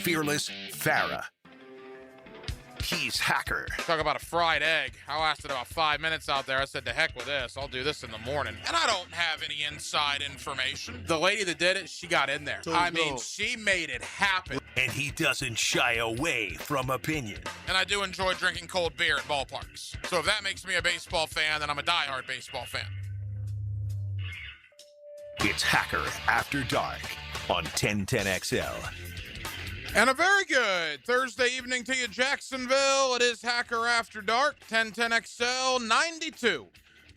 fearless Farah. He's Hacker. Talk about a fried egg. I lasted about 5 minutes out there. I said, to heck with this. I'll do this in the morning. And I don't have any inside information. The lady that did it, she got in there. She made it happen. And he doesn't shy away from opinion. And I do enjoy drinking cold beer at ballparks. So if that makes me a baseball fan, then I'm a diehard baseball fan. It's Hacker After Dark on 1010XL. And a very good Thursday evening to you, Jacksonville. It is Hacker After Dark, 1010XL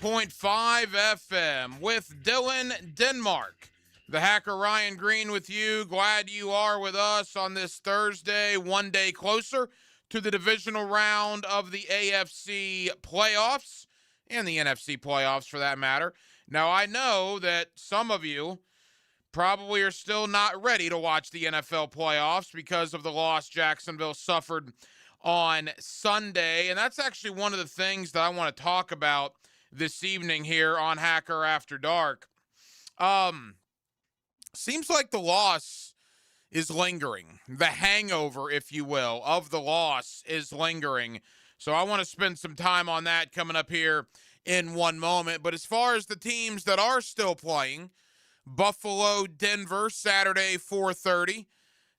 92.5 FM with Dylan Denmark. The Hacker Ryan Green with you. Glad you are with us on this Thursday, one day closer to the divisional round of the AFC playoffs and the NFC playoffs for that matter. Now, I know that some of you probably are still not ready to watch the NFL playoffs because of the loss Jacksonville suffered on Sunday. And that's actually one of the things that I want to talk about this evening here on Hacker After Dark. Seems like the loss is lingering. The hangover, if you will, of the loss is lingering. So I want to spend some time on that coming up here in one moment. But as far as the teams that are still playing, Buffalo, Denver, Saturday, 4:30.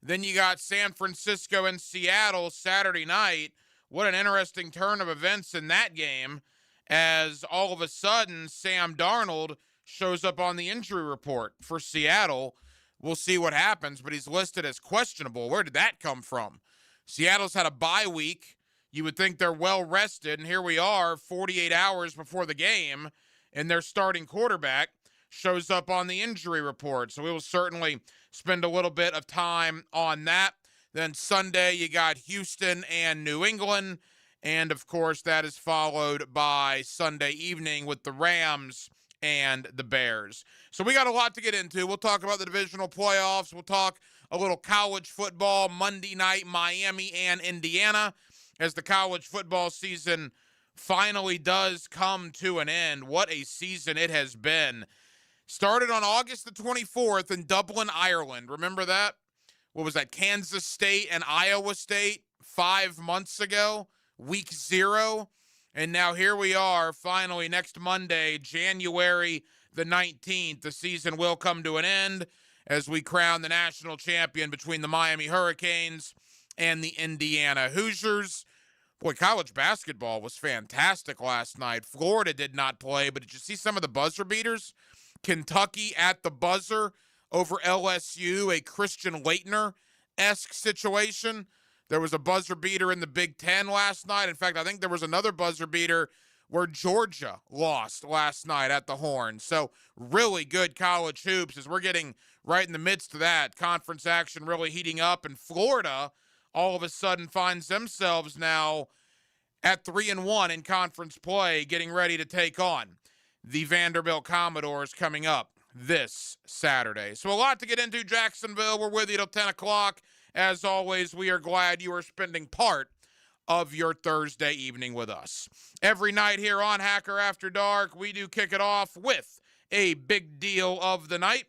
Then you got San Francisco and Seattle Saturday night. What an interesting turn of events in that game, as all of a sudden Sam Darnold shows up on the injury report for Seattle. We'll see what happens, but he's listed as questionable. Where did that come from? Seattle's had a bye week. You would think they're well rested, and here we are 48 hours before the game, and their starting quarterback shows up on the injury report. So we will certainly spend a little bit of time on that. Then Sunday, you got Houston and New England. And, of course, that is followed by Sunday evening with the Rams and the Bears. So we got a lot to get into. We'll talk about the divisional playoffs. We'll talk a little college football, Monday night, Miami and Indiana, as the college football season finally does come to an end. What a season it has been. Started on August the 24th in Dublin, Ireland. Remember that? What was that? Kansas State and Iowa State 5 months ago, week 0. And now here we are, finally, next Monday, January the 19th. The season will come to an end as we crown the national champion between the Miami Hurricanes and the Indiana Hoosiers. Boy, college basketball was fantastic last night. Florida did not play, but did you see some of the buzzer beaters? Kentucky at the buzzer over LSU, a Christian Laettner-esque situation. There was a buzzer beater in the Big Ten last night. In fact, I think there was another buzzer beater where Georgia lost last night at the Horn. So really good college hoops as we're getting right in the midst of that. Conference action really heating up, and Florida all of a sudden finds themselves now at 3-1 in conference play, getting ready to take on the Vanderbilt Commodores coming up this Saturday. So a lot to get into, Jacksonville. We're with you till 10 o'clock. As always, we are glad you are spending part of your Thursday evening with us. Every night here on Hacker After Dark, we do kick it off with a big deal of the night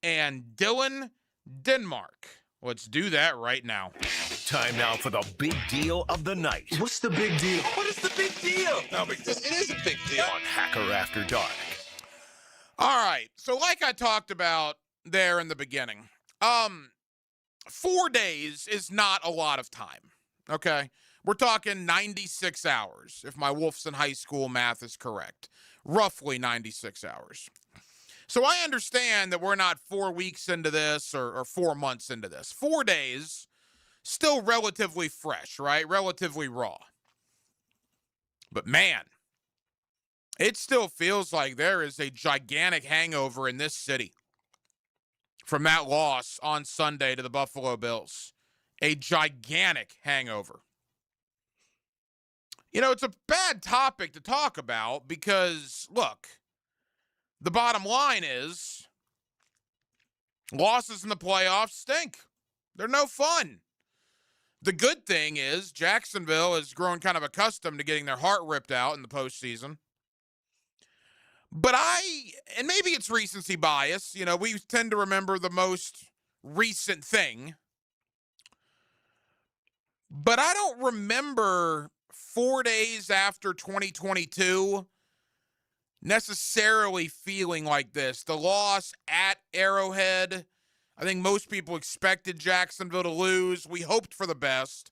and Dylan Denmark. Let's do that right now. Time now for the big deal of the night. What's the big deal? What is the big deal? No big deal. It is a big deal. On Hacker After Dark. All right. So like I talked about there in the beginning, 4 days is not a lot of time, okay? We're talking 96 hours, if my Wolfson High School math is correct. Roughly 96 hours. So I understand that we're not 4 weeks into this or 4 months into this. 4 days, still relatively fresh, right? Relatively raw. But man, it still feels like there is a gigantic hangover in this city from that loss on Sunday to the Buffalo Bills. A gigantic hangover. You know, it's a bad topic to talk about because, look, the bottom line is losses in the playoffs stink. They're no fun. The good thing is Jacksonville has grown kind of accustomed to getting their heart ripped out in the postseason. But and maybe it's recency bias, you know, we tend to remember the most recent thing. But I don't remember 4 days after 2022 necessarily feeling like this. The loss at Arrowhead, I think most people expected Jacksonville to lose. We hoped for the best,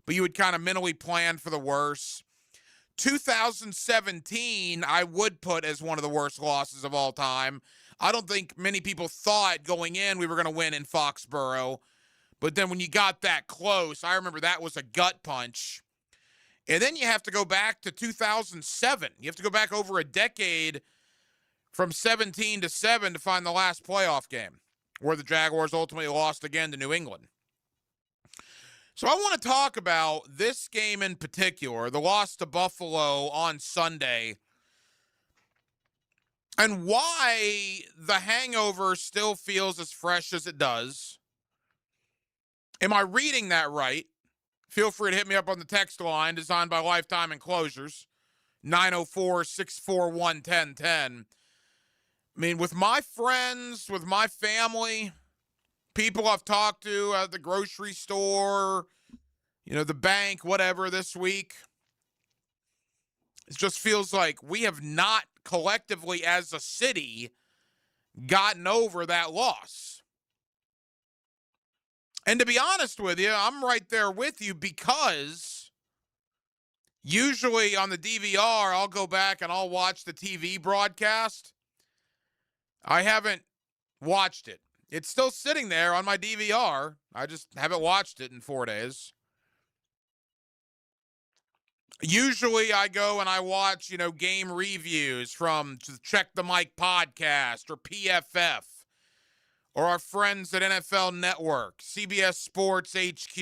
but you would kind of mentally plan for the worst. 2017, I would put as one of the worst losses of all time. I don't think many people thought going in we were going to win in Foxborough. But then when you got that close, I remember that was a gut punch. And then you have to go back to 2007. You have to go back over a decade from 17 to 7 to find the last playoff game where the Jaguars ultimately lost again to New England. So I want to talk about this game in particular, the loss to Buffalo on Sunday, and why the hangover still feels as fresh as it does. Am I reading that right? Feel free to hit me up on the text line designed by Lifetime Enclosures, 904-641-1010. I mean, with my friends, with my family, people I've talked to at the grocery store, the bank, whatever this week, it just feels like we have not collectively as a city gotten over that loss. And to be honest with you, I'm right there with you because usually on the DVR, I'll go back and I'll watch the TV broadcast. I haven't watched it. It's still sitting there on my DVR. I just haven't watched it in 4 days. Usually I go and I watch, game reviews from Check the Mic podcast or PFF. Or our friends at NFL Network, CBS Sports HQ.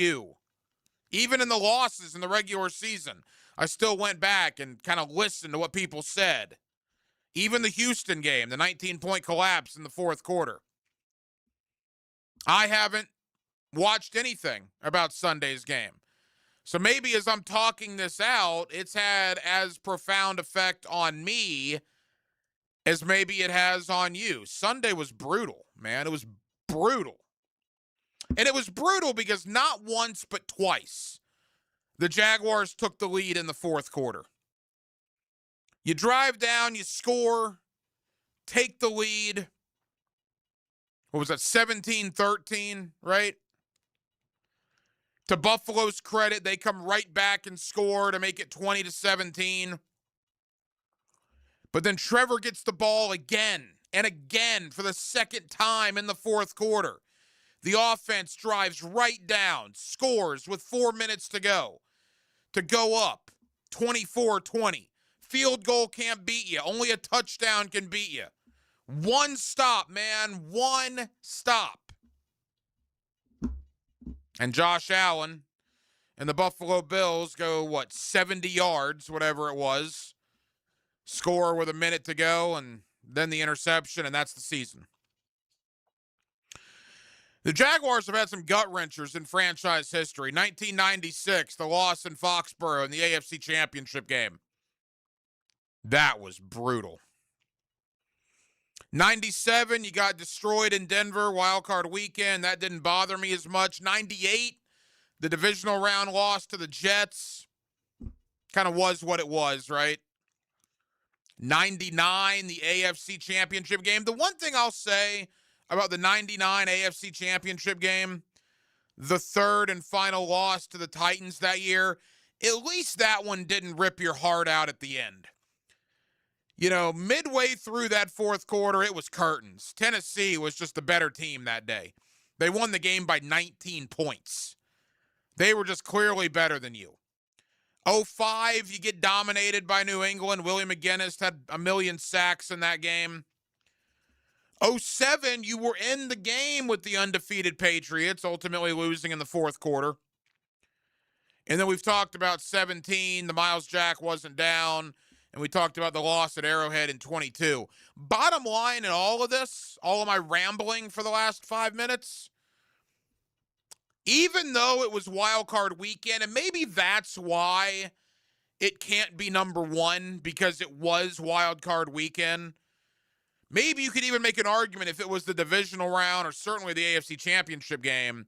Even in the losses in the regular season, I still went back and kind of listened to what people said. Even the Houston game, the 19-point collapse in the fourth quarter. I haven't watched anything about Sunday's game. So maybe as I'm talking this out, it's had as profound effect on me as maybe it has on you. Sunday was brutal, man. It was brutal. And it was brutal because not once but twice the Jaguars took the lead in the fourth quarter. You drive down, you score, take the lead. What was that, 17-13, right? To Buffalo's credit, they come right back and score to make it 20-17. But then Trevor gets the ball again and again for the second time in the fourth quarter. The offense drives right down, scores with 4 minutes to go up 24-20. Field goal can't beat you. Only a touchdown can beat you. One stop, man. One stop. And Josh Allen and the Buffalo Bills go, 70 yards, whatever it was. Score with a minute to go, and then the interception, and that's the season. The Jaguars have had some gut-wrenchers in franchise history. 1996, the loss in Foxborough in the AFC Championship game. That was brutal. 97, you got destroyed in Denver, wildcard weekend. That didn't bother me as much. 98, the divisional round loss to the Jets. Kind of was what it was, right? 99, the AFC Championship game. The one thing I'll say about the 99 AFC Championship game, the third and final loss to the Titans that year, at least that one didn't rip your heart out at the end. Midway through that fourth quarter, it was curtains. Tennessee was just the better team that day. They won the game by 19 points. They were just clearly better than you. 05, you get dominated by New England. Willie McGinnis had 1 million sacks in that game. 07, you were in the game with the undefeated Patriots, ultimately losing in the fourth quarter. And then we've talked about 17, the Miles Jack wasn't down, and we talked about the loss at Arrowhead in 22. Bottom line in all of this, all of my rambling for the last 5 minutes, even though it was wild card weekend, and maybe that's why it can't be number one because it was wild card weekend. Maybe you could even make an argument if it was the divisional round or certainly the AFC Championship game.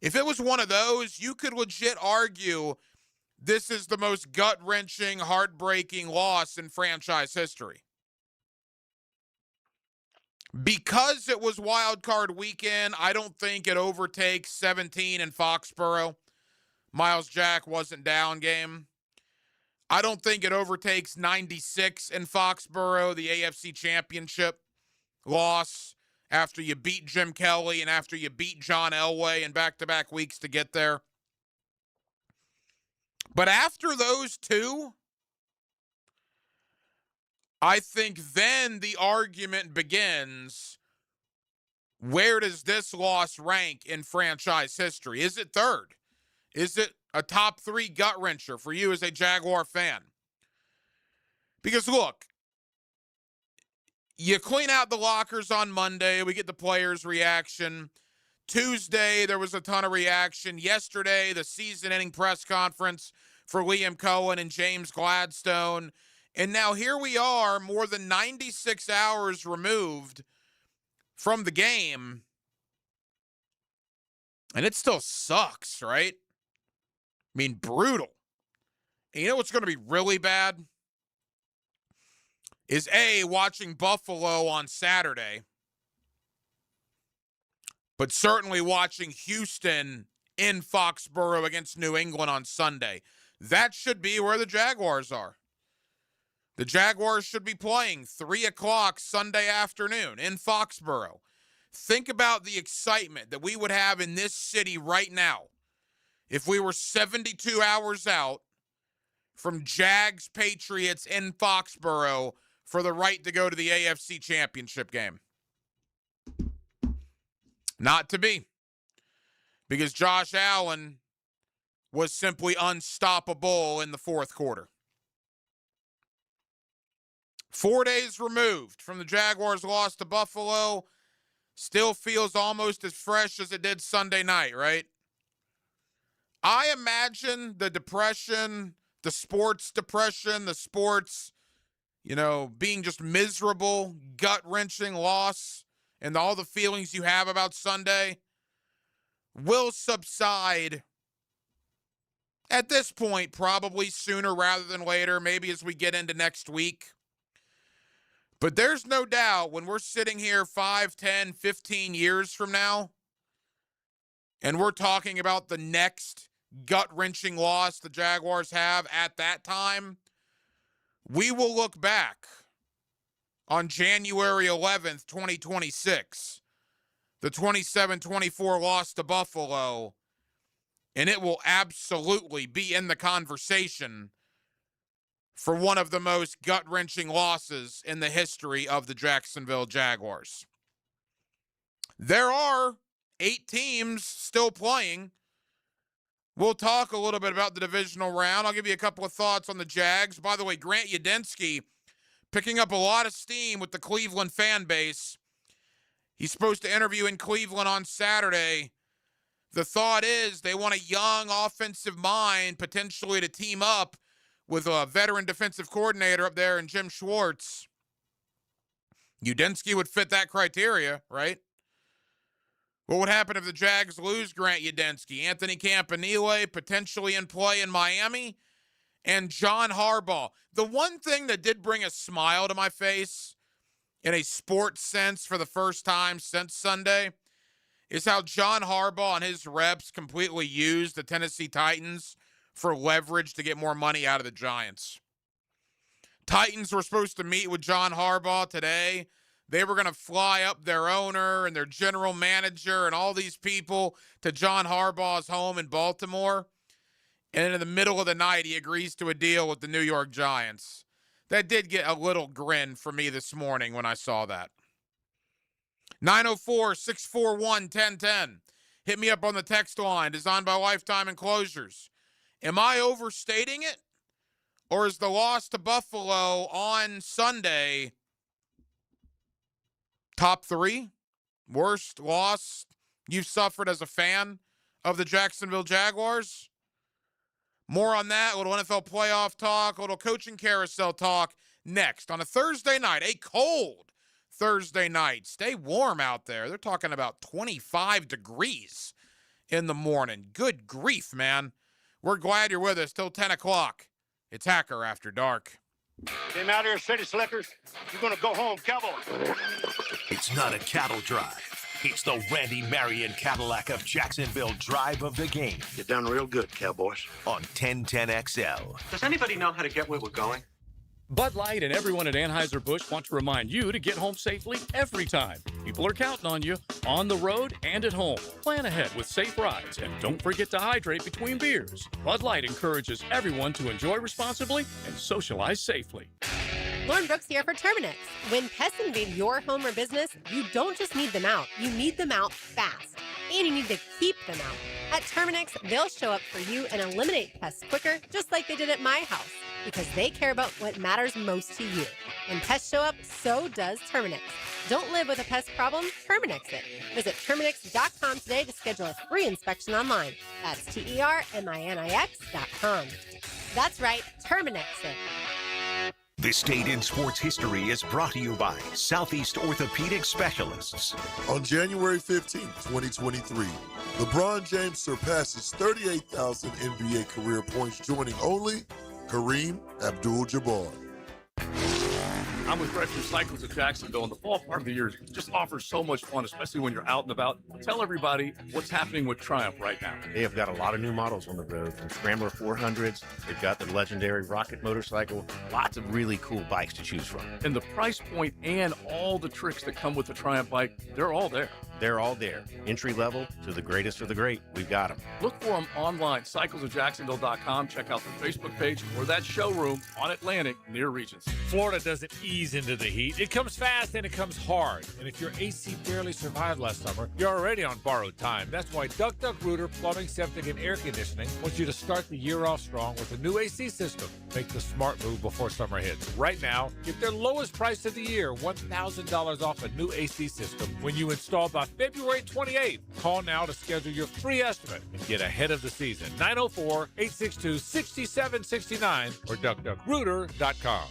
If it was one of those, you could legit argue this is the most gut-wrenching, heartbreaking loss in franchise history. Because it was wild card weekend, I don't think it overtakes 17 in Foxborough. Miles Jack wasn't down game. I don't think it overtakes 96 in Foxborough, the AFC Championship loss after you beat Jim Kelly and after you beat John Elway in back-to-back weeks to get there. But after those two, I think then the argument begins, where does this loss rank in franchise history? Is it third? Is it a top 3 gut-wrencher for you as a Jaguar fan? Because look, you clean out the lockers on Monday, we get the players' reaction. Tuesday, there was a ton of reaction. Yesterday, the season-ending press conference for Liam Cohen and James Gladstone. And now here we are, more than 96 hours removed from the game. And it still sucks, right? I mean, brutal. And you know what's going to be really bad? Is watching Buffalo on Saturday, but certainly watching Houston in Foxborough against New England on Sunday. That should be where the Jaguars are. The Jaguars should be playing 3 o'clock Sunday afternoon in Foxborough. Think about the excitement that we would have in this city right now if we were 72 hours out from Jags Patriots in Foxborough for the right to go to the AFC Championship game. Not to be. Because Josh Allen was simply unstoppable in the fourth quarter. 4 days removed from the Jaguars' loss to Buffalo, still feels almost as fresh as it did Sunday night, right? I imagine the depression, the sports depression, the sports, being just miserable, gut-wrenching loss, and all the feelings you have about Sunday will subside at this point, probably sooner rather than later, maybe as we get into next week. But there's no doubt when we're sitting here 5, 10, 15 years from now, and we're talking about the next gut-wrenching loss the Jaguars have at that time, we will look back on January 11th, 2026, the 27-24 loss to Buffalo, and it will absolutely be in the conversation for one of the most gut-wrenching losses in the history of the Jacksonville Jaguars. There are 8 teams still playing. We'll talk a little bit about the divisional round. I'll give you a couple of thoughts on the Jags. By the way, Grant Udinski picking up a lot of steam with the Cleveland fan base. He's supposed to interview in Cleveland on Saturday. The thought is they want a young offensive mind potentially to team up with a veteran defensive coordinator up there in Jim Schwartz. Udinski would fit that criteria, right? What would happen if the Jags lose Grant Udinski? Anthony Campanile potentially in play in Miami, and John Harbaugh. The one thing that did bring a smile to my face in a sports sense for the first time since Sunday is how John Harbaugh and his reps completely used the Tennessee Titans for leverage to get more money out of the Giants. Titans were supposed to meet with John Harbaugh today. They were going to fly up their owner and their general manager and all these people to John Harbaugh's home in Baltimore. And in the middle of the night, he agrees to a deal with the New York Giants. That did get a little grin for me this morning when I saw that. 904-641-1010. Hit me up on the text line, designed by Lifetime Enclosures. Am I overstating it? Or is the loss to Buffalo on Sunday top 3? Worst loss you've suffered as a fan of the Jacksonville Jaguars? More on that, a little NFL playoff talk, a little coaching carousel talk next on a Thursday night, a cold Thursday night. Stay warm out there. They're talking about 25 degrees in the morning. Good grief, man. We're glad you're with us till 10 o'clock. It's Hacker After Dark. Came out here, city slickers. You're going to go home, cowboy. It's not a cattle drive. It's the Randy Marion Cadillac of Jacksonville drive of the game You're done real good, cowboys. on 1010XL. Does anybody know how to get where we're going? Bud Light and everyone at Anheuser-Busch want to remind you to get home safely every time. People are counting on you, on the road and at home. Plan ahead with safe rides, and don't forget to hydrate between beers. Bud Light encourages everyone to enjoy responsibly and socialize safely. Lauren Brooks here for Terminix. When pests invade your home or business, you don't just need them out, you need them out fast. And you need to keep them out. At Terminix, they'll show up for you and eliminate pests quicker, just like they did at my house, because they care about what matters most to you. When pests show up, so does Terminix. Don't live with a pest problem, Terminix it. Visit Terminix.com today to schedule a free inspection online. That's TERMINIX.com. That's right, Terminix it. This Date in Sports History is brought to you by Southeast Orthopedic Specialists. On January 15, 2023, LeBron James surpasses 38,000 NBA career points, joining only Kareem Abdul-Jabbar. I'm with Refuse Cycles at Jacksonville, and the fall part of the year just offers so much fun, especially when you're out and about. Tell everybody what's happening with Triumph right now. They have got a lot of new models on the road, from Scrambler 400s. They've got the legendary Rocket motorcycle. Lots of really cool bikes to choose from. And the price point and all the tricks that come with the Triumph bike, they're all there. They're all there. Entry level to the greatest of the great. We've got them. Look for them online, cyclesofjacksonville.com. Check out their Facebook page or that showroom on Atlantic near Regency. Florida doesn't ease into the heat. It comes fast and it comes hard. And if your AC barely survived last summer, you're already on borrowed time. That's why Duck Duck Rooter Plumbing, Septic, and Air Conditioning wants you to start the year off strong with a new AC system. Make the smart move before summer hits. Right now, get their lowest price of the year, $1,000 off a new AC system when you install by February 28th. Call now to schedule your free estimate and get ahead of the season. 904-862-6769 or duckduckrooter.com.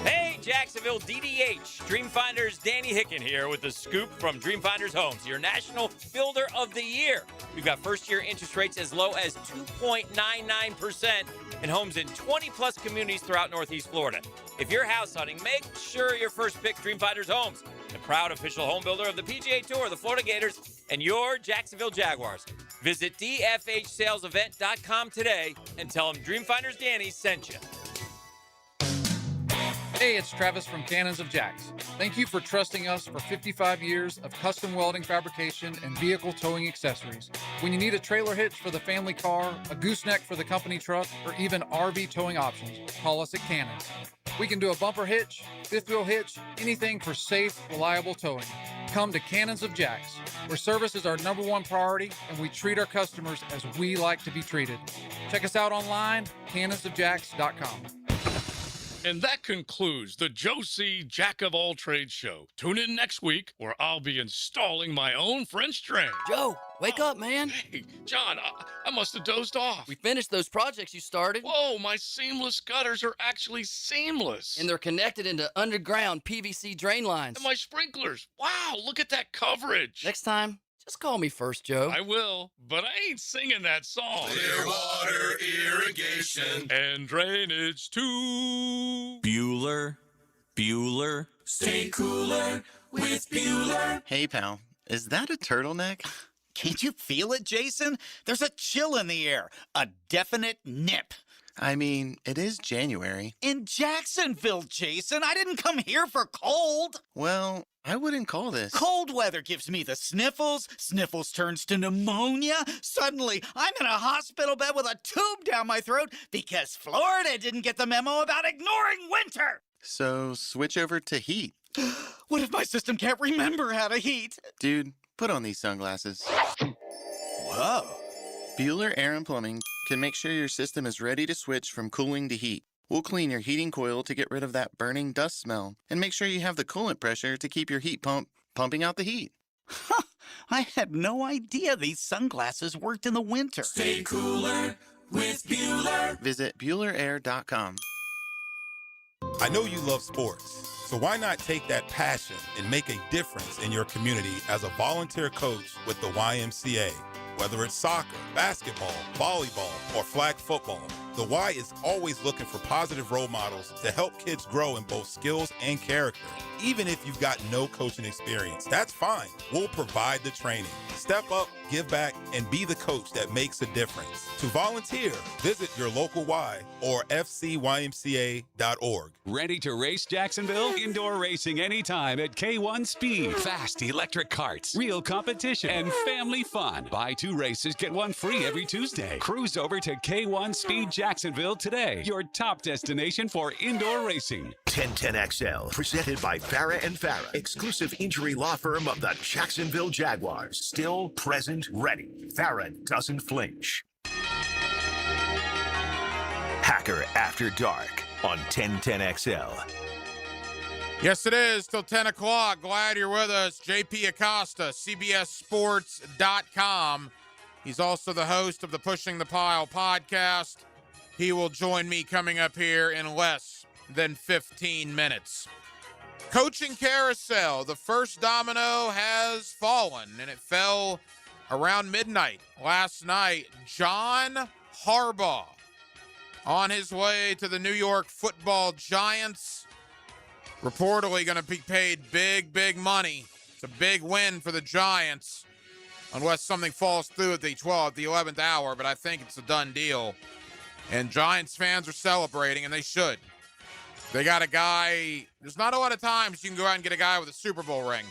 Hey, Jacksonville DDH. Dreamfinders Danny Hicken here with the scoop from Dreamfinders Homes, your national builder of the year. We've got first-year interest rates as low as 2.99% in homes in 20-plus communities throughout Northeast Florida. If you're house hunting, make sure your first pick Dreamfinders Homes, the proud official home builder of the PGA Tour, the Florida Gators, and your Jacksonville Jaguars. Visit dfhsalesevent.com today and tell them Dreamfinders Danny sent you. Hey, it's Travis from Cannons of Jacks. Thank you for trusting us for 55 years of custom welding fabrication and vehicle towing accessories. When you need a trailer hitch for the family car, a gooseneck for the company truck, or even RV towing options, call us at Cannons. We can do a bumper hitch, fifth wheel hitch, anything for safe, reliable towing. Come to Cannons of Jacks, where service is our #1 priority and we treat our customers as we like to be treated. Check us out online, cannonsofjacks.com. And that concludes the Joe C. Jack of All Trades show. Tune in next week where I'll be installing my own French drain. Joe, wake up, man. Hey, John, I must have dozed off. We finished those projects you started. Whoa, my seamless gutters are actually seamless. And they're connected into underground PVC drain lines. And my sprinklers. Wow, look at that coverage. Next time, just call me first, Joe. I will, but I ain't singing that song. Clearwater irrigation and drainage too. Bueller. Stay cooler with Bueller. Hey, pal, is that a turtleneck? Can't you feel it, Jason? There's a chill in the air, a definite nip. I mean, it is January. In Jacksonville, Jason. I didn't come here for cold. Well, I wouldn't call this. Cold weather gives me the sniffles. Sniffles turns to pneumonia. Suddenly, I'm in a hospital bed with a tube down my throat because Florida didn't get the memo about ignoring winter. So switch over to heat. What if my system can't remember how to heat? Dude, put on these sunglasses. Whoa. Bueller Air and Plumbing can make sure your system is ready to switch from cooling to heat. We'll clean your heating coil to get rid of that burning dust smell and make sure you have the coolant pressure to keep your heat pump pumping out the heat. Huh, I had no idea these sunglasses worked in the winter. Stay cooler with Bueller. Visit BuellerAir.com. I know you love sports. So why not take that passion and make a difference in your community as a volunteer coach with the YMCA? Whether it's soccer, basketball, volleyball, or flag football, the Y is always looking for positive role models to help kids grow in both skills and character. Even if you've got no coaching experience, that's fine. We'll provide the training. Step up, give back, and be the coach that makes a difference. To volunteer, visit your local Y or fcymca.org. Ready to race Jacksonville? Indoor racing anytime at K1 Speed. Fast electric karts, real competition, and family fun. Buy 2 races, get 1 free every Tuesday. Cruise over to K1 Speed Jacksonville today. Your top destination for indoor racing. 1010XL, presented by Farah and Farah, exclusive injury law firm of the Jacksonville Jaguars. Still, present, ready. Farah doesn't flinch. Hacker After Dark on 1010XL. Yes, it is till 10 o'clock. Glad you're with us. JP Acosta, CBSSports.com. He's also the host of the Pushing the Pile podcast. He will join me coming up here in less than 15 minutes. Coaching carousel. The first domino has fallen, and it fell around midnight last night. John Harbaugh on his way to the New York Football Giants. Reportedly going to be paid big money. It's a big win for the Giants, unless something falls through at the 11th hour, but I think it's a done deal. And Giants fans are celebrating, and they should. They got a guy, there's not a lot of times you can go out and get a guy with a Super Bowl ring.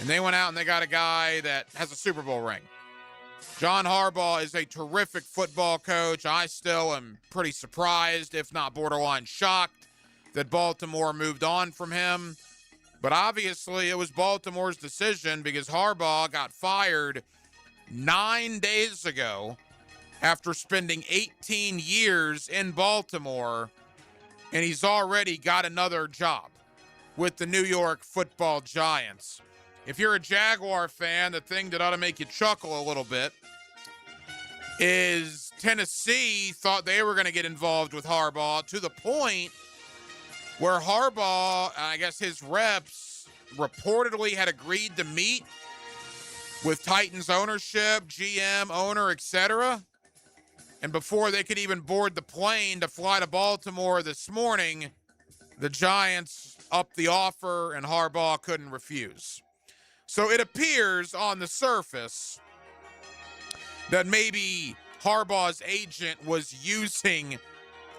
And they went out and they got a guy that has a Super Bowl ring. John Harbaugh is a terrific football coach. I still am pretty surprised, if not borderline shocked, that Baltimore moved on from him. But obviously it was Baltimore's decision because Harbaugh got fired 9 days ago after spending 18 years in Baltimore, and he's already got another job with the New York Football Giants. If you're a Jaguar fan, the thing that ought to make you chuckle a little bit is Tennessee thought they were going to get involved with Harbaugh to the point where Harbaugh, I guess his reps, reportedly had agreed to meet with Titans ownership, GM, owner, etc. And before they could even board the plane to fly to Baltimore this morning, the Giants upped the offer and Harbaugh couldn't refuse. So it appears on the surface that maybe Harbaugh's agent was using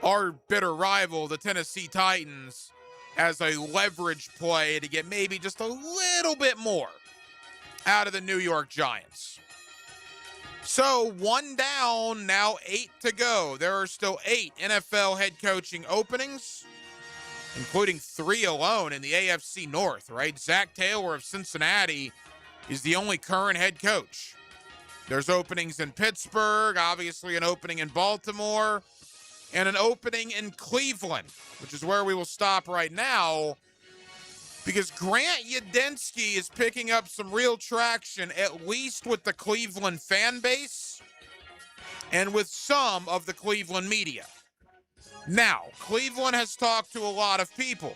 our bitter rival, the Tennessee Titans, as a leverage play to get maybe just a little bit more out of the New York Giants. So 1 down, now 8 to go. There are still 8 NFL head coaching openings, including 3 alone in the AFC North, right? Zach Taylor of Cincinnati is the only current head coach. There's openings in Pittsburgh, obviously an opening in Baltimore, and an opening in Cleveland, which is where we will stop right now, because Grant Udinski is picking up some real traction, at least with the Cleveland fan base and with some of the Cleveland media. Now, Cleveland has talked to a lot of people.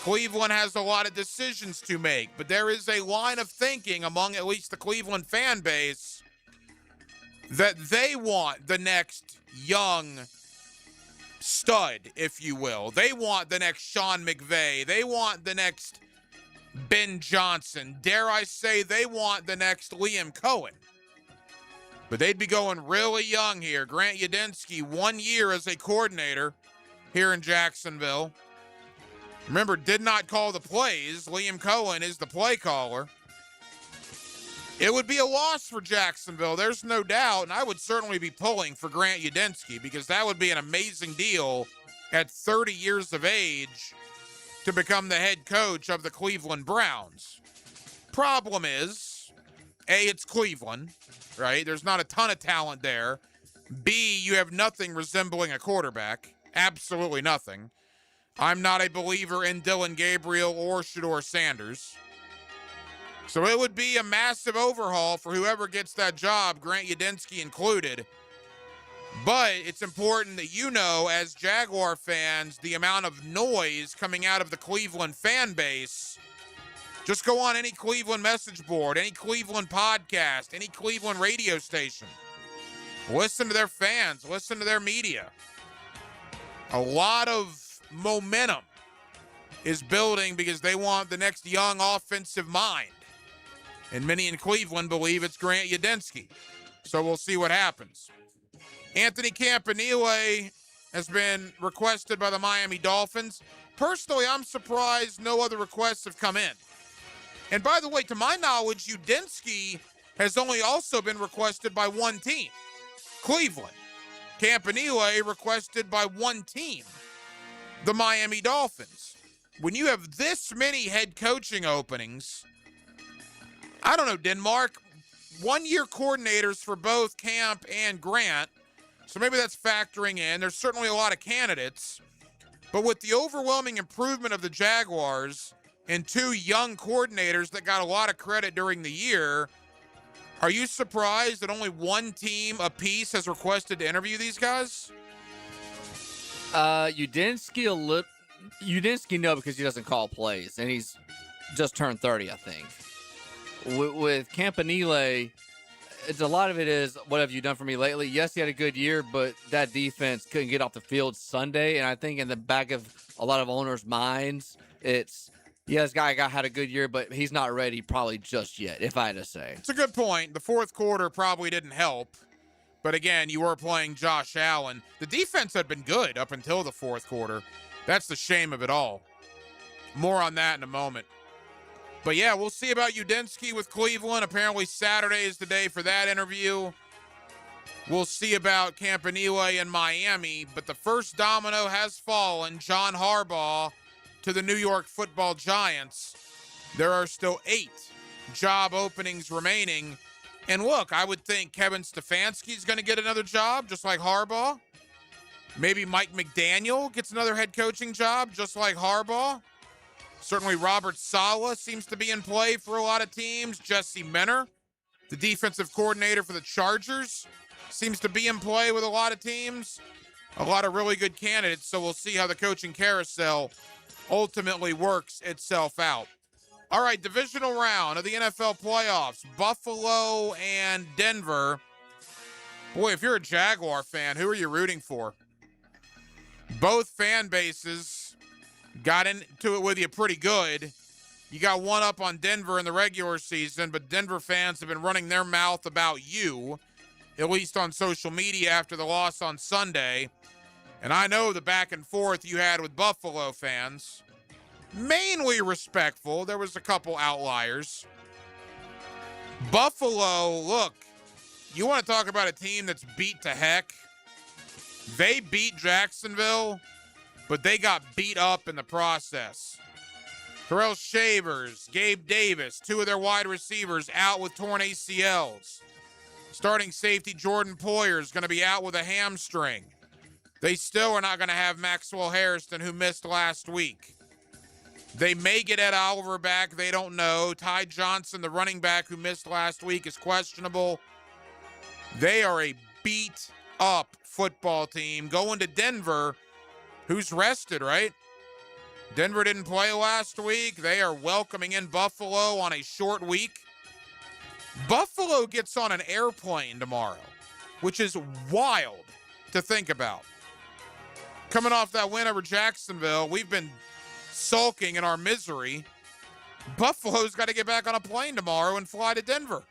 Cleveland has a lot of decisions to make, but there is a line of thinking among at least the Cleveland fan base that they want the next young stud, if you will. They want the next Sean McVay. They want the next Ben Johnson. Dare I say they want the next Liam Cohen. But they'd be going really young here. Grant Udinski, 1 year as a coordinator here in Jacksonville. Remember, did not call the plays. Liam Cohen is the play caller. It would be a loss for Jacksonville, there's no doubt, and I would certainly be pulling for Grant Udinski because that would be an amazing deal at 30 years of age to become the head coach of the Cleveland Browns. Problem is, A, it's Cleveland, right? There's not a ton of talent there. B, you have nothing resembling a quarterback. Absolutely nothing. I'm not a believer in Dylan Gabriel or Shedeur Sanders. So it would be a massive overhaul for whoever gets that job, Grant Udinski included. But it's important that you know, as Jaguar fans, the amount of noise coming out of the Cleveland fan base. Just go on any Cleveland message board, any Cleveland podcast, any Cleveland radio station. Listen to their fans. Listen to their media. A lot of momentum is building because they want the next young offensive mind. And many in Cleveland believe it's Grant Udinski. So we'll see what happens. Anthony Campanile has been requested by the Miami Dolphins. Personally, I'm surprised no other requests have come in. And by the way, to my knowledge, Udinski has only also been requested by one team, Cleveland. Campanile requested by one team, the Miami Dolphins. When you have this many head coaching openings, I don't know, Denmark, one-year coordinators for both Camp and Grant, so maybe that's factoring in. There's certainly a lot of candidates, but with the overwhelming improvement of the Jaguars and two young coordinators that got a lot of credit during the year, are you surprised that only one team apiece has requested to interview these guys? Udinski no, because he doesn't call plays, and he's just turned 30, I think. With Campanile, it's a lot of it is, what have you done for me lately? Yes, he had a good year, but that defense couldn't get off the field Sunday, and I think in the back of a lot of owners' minds, it's, yeah, this guy had a good year, but he's not ready probably just yet, if I had to say. It's a good point. The fourth quarter probably didn't help. But again, you were playing Josh Allen. The defense had been good up until the fourth quarter. That's the shame of it all. More on that in a moment. But yeah, we'll see about Udinski with Cleveland. Apparently Saturday is the day for that interview. We'll see about Campanile in Miami. But the first domino has fallen. John Harbaugh to the New York Football Giants. There are still 8 job openings remaining. And look, I would think Kevin Stefanski's going to get another job, just like Harbaugh. Maybe Mike McDaniel gets another head coaching job, just like Harbaugh. Certainly Robert Saleh seems to be in play for a lot of teams. Jesse Minter, the defensive coordinator for the Chargers, seems to be in play with a lot of teams. A lot of really good candidates, so we'll see how the coaching carousel ultimately works itself out. All right, divisional round of the NFL playoffs. Buffalo and Denver. Boy, if you're a Jaguar fan, who are you rooting for? Both fan bases got into it with you pretty good. You got one up on Denver in the regular season, but Denver fans have been running their mouth about you, at least on social media after the loss on Sunday. And I know the back and forth you had with Buffalo fans. Mainly respectful. There was a couple outliers. Buffalo, look, you want to talk about a team that's beat to heck? They beat Jacksonville, but they got beat up in the process. Terrell Shavers, Gabe Davis, 2 of their wide receivers out with torn ACLs. Starting safety Jordan Poyer is going to be out with a hamstring. They still are not going to have Maxwell Harrison, who missed last week. They may get Ed Oliver back. They don't know. Ty Johnson, the running back who missed last week, is questionable. They are a beat-up football team going to Denver, who's rested, right? Denver didn't play last week. They are welcoming in Buffalo on a short week. Buffalo gets on an airplane tomorrow, which is wild to think about. Coming off that win over Jacksonville, we've been sulking in our misery. Buffalo's got to get back on a plane tomorrow and fly to Denver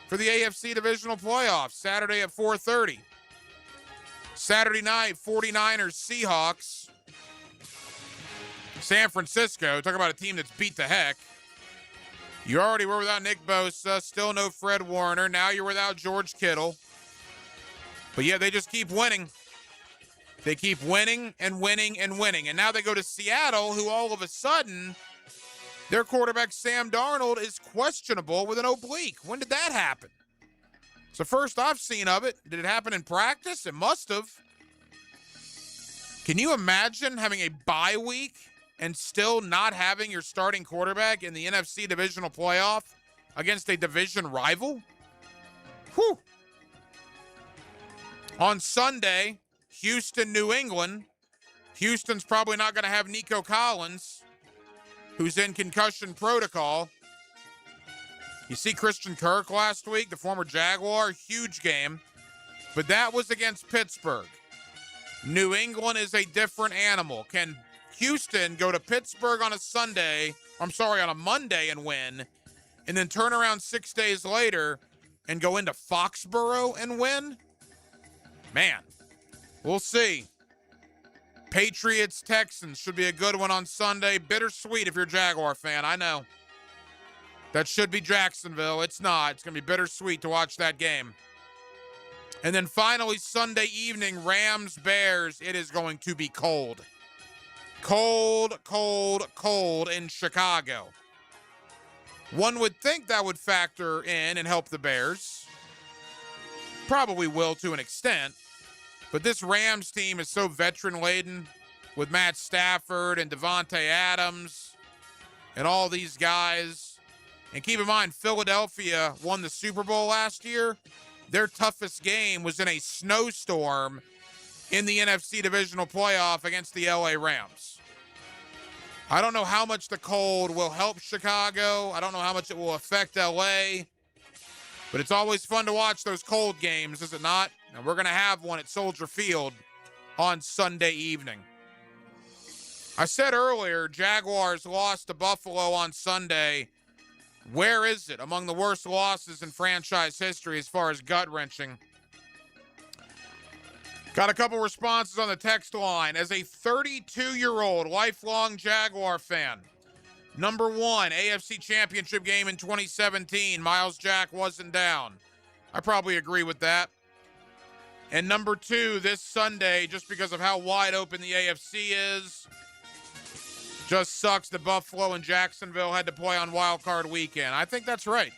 for the AFC Divisional Playoffs, Saturday at 4:30. Saturday night, 49ers, Seahawks. San Francisco, talk about a team that's beat the heck. You already were without Nick Bosa, still no Fred Warner. Now you're without George Kittle. But yeah, they just keep winning. They keep winning and winning and winning. And now they go to Seattle, who all of a sudden, their quarterback Sam Darnold is questionable with an oblique. When did that happen? It's the first I've seen of it. Did it happen in practice? It must have. Can you imagine having a bye week and still not having your starting quarterback in the NFC Divisional Playoff against a division rival? Whew. On Sunday, Houston, New England. Houston's probably not going to have Nico Collins, who's in concussion protocol. You see Christian Kirk last week, the former Jaguar, huge game. But that was against Pittsburgh. New England is a different animal. Can Houston go to Pittsburgh on a Monday and win, and then turn around 6 days later and go into Foxborough and win? Man, we'll see. Patriots, Texans should be a good one on Sunday. Bittersweet if you're a Jaguar fan, I know. That should be Jacksonville. It's not. It's going to be bittersweet to watch that game. And then finally, Sunday evening, Rams, Bears. It is going to be cold. Cold, cold, cold in Chicago. One would think that would factor in and help the Bears. Probably will to an extent. But this Rams team is so veteran-laden with Matt Stafford and Devontae Adams and all these guys. And keep in mind, Philadelphia won the Super Bowl last year. Their toughest game was in a snowstorm in the NFC Divisional Playoff against the LA Rams. I don't know how much the cold will help Chicago. I don't know how much it will affect LA. But it's always fun to watch those cold games, is it not? And we're going to have one at Soldier Field on Sunday evening. I said earlier, Jaguars lost to Buffalo on Sunday. Where is it among the worst losses in franchise history as far as gut-wrenching? Got a couple responses on the text line. As a 32-year-old lifelong Jaguar fan, number one, AFC Championship game in 2017, Miles Jack wasn't down. I probably agree with that. And number two, this Sunday, just because of how wide open the AFC is, just sucks that Buffalo and Jacksonville had to play on Wild Card Weekend. I think that's right.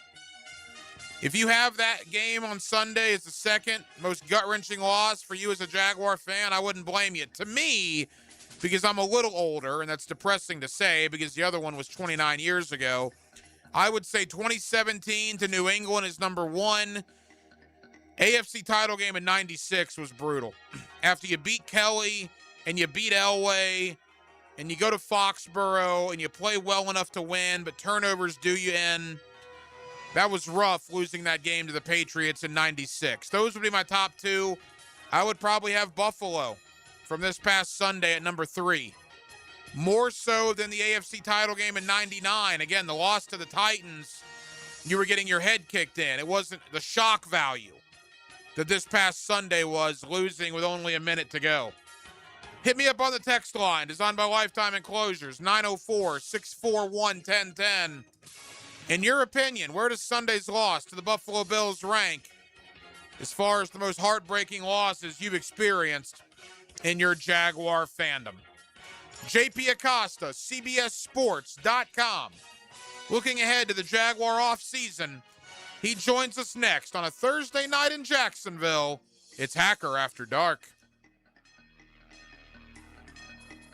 If you have that game on Sunday as the second most gut-wrenching loss for you as a Jaguar fan, I wouldn't blame you. To me, because I'm a little older, and that's depressing to say because the other one was 29 years ago, I would say 2017 to New England is number one. AFC title game in 96 was brutal. After you beat Kelly and you beat Elway and you go to Foxborough and you play well enough to win, but turnovers do you in. That was rough, losing that game to the Patriots in 96. Those would be my top two. I would probably have Buffalo from this past Sunday at number three. More so than the AFC title game in 99. Again, the loss to the Titans, you were getting your head kicked in. It wasn't the shock value that this past Sunday was, losing with only a minute to go. Hit me up on the text line, designed by Lifetime Enclosures, 904-641-1010. In your opinion, where does Sunday's loss to the Buffalo Bills rank as far as the most heartbreaking losses you've experienced in your Jaguar fandom? JP Acosta, CBSSports.com. Looking ahead to the Jaguar offseason, he joins us next on a Thursday night in Jacksonville. It's Hacker After Dark.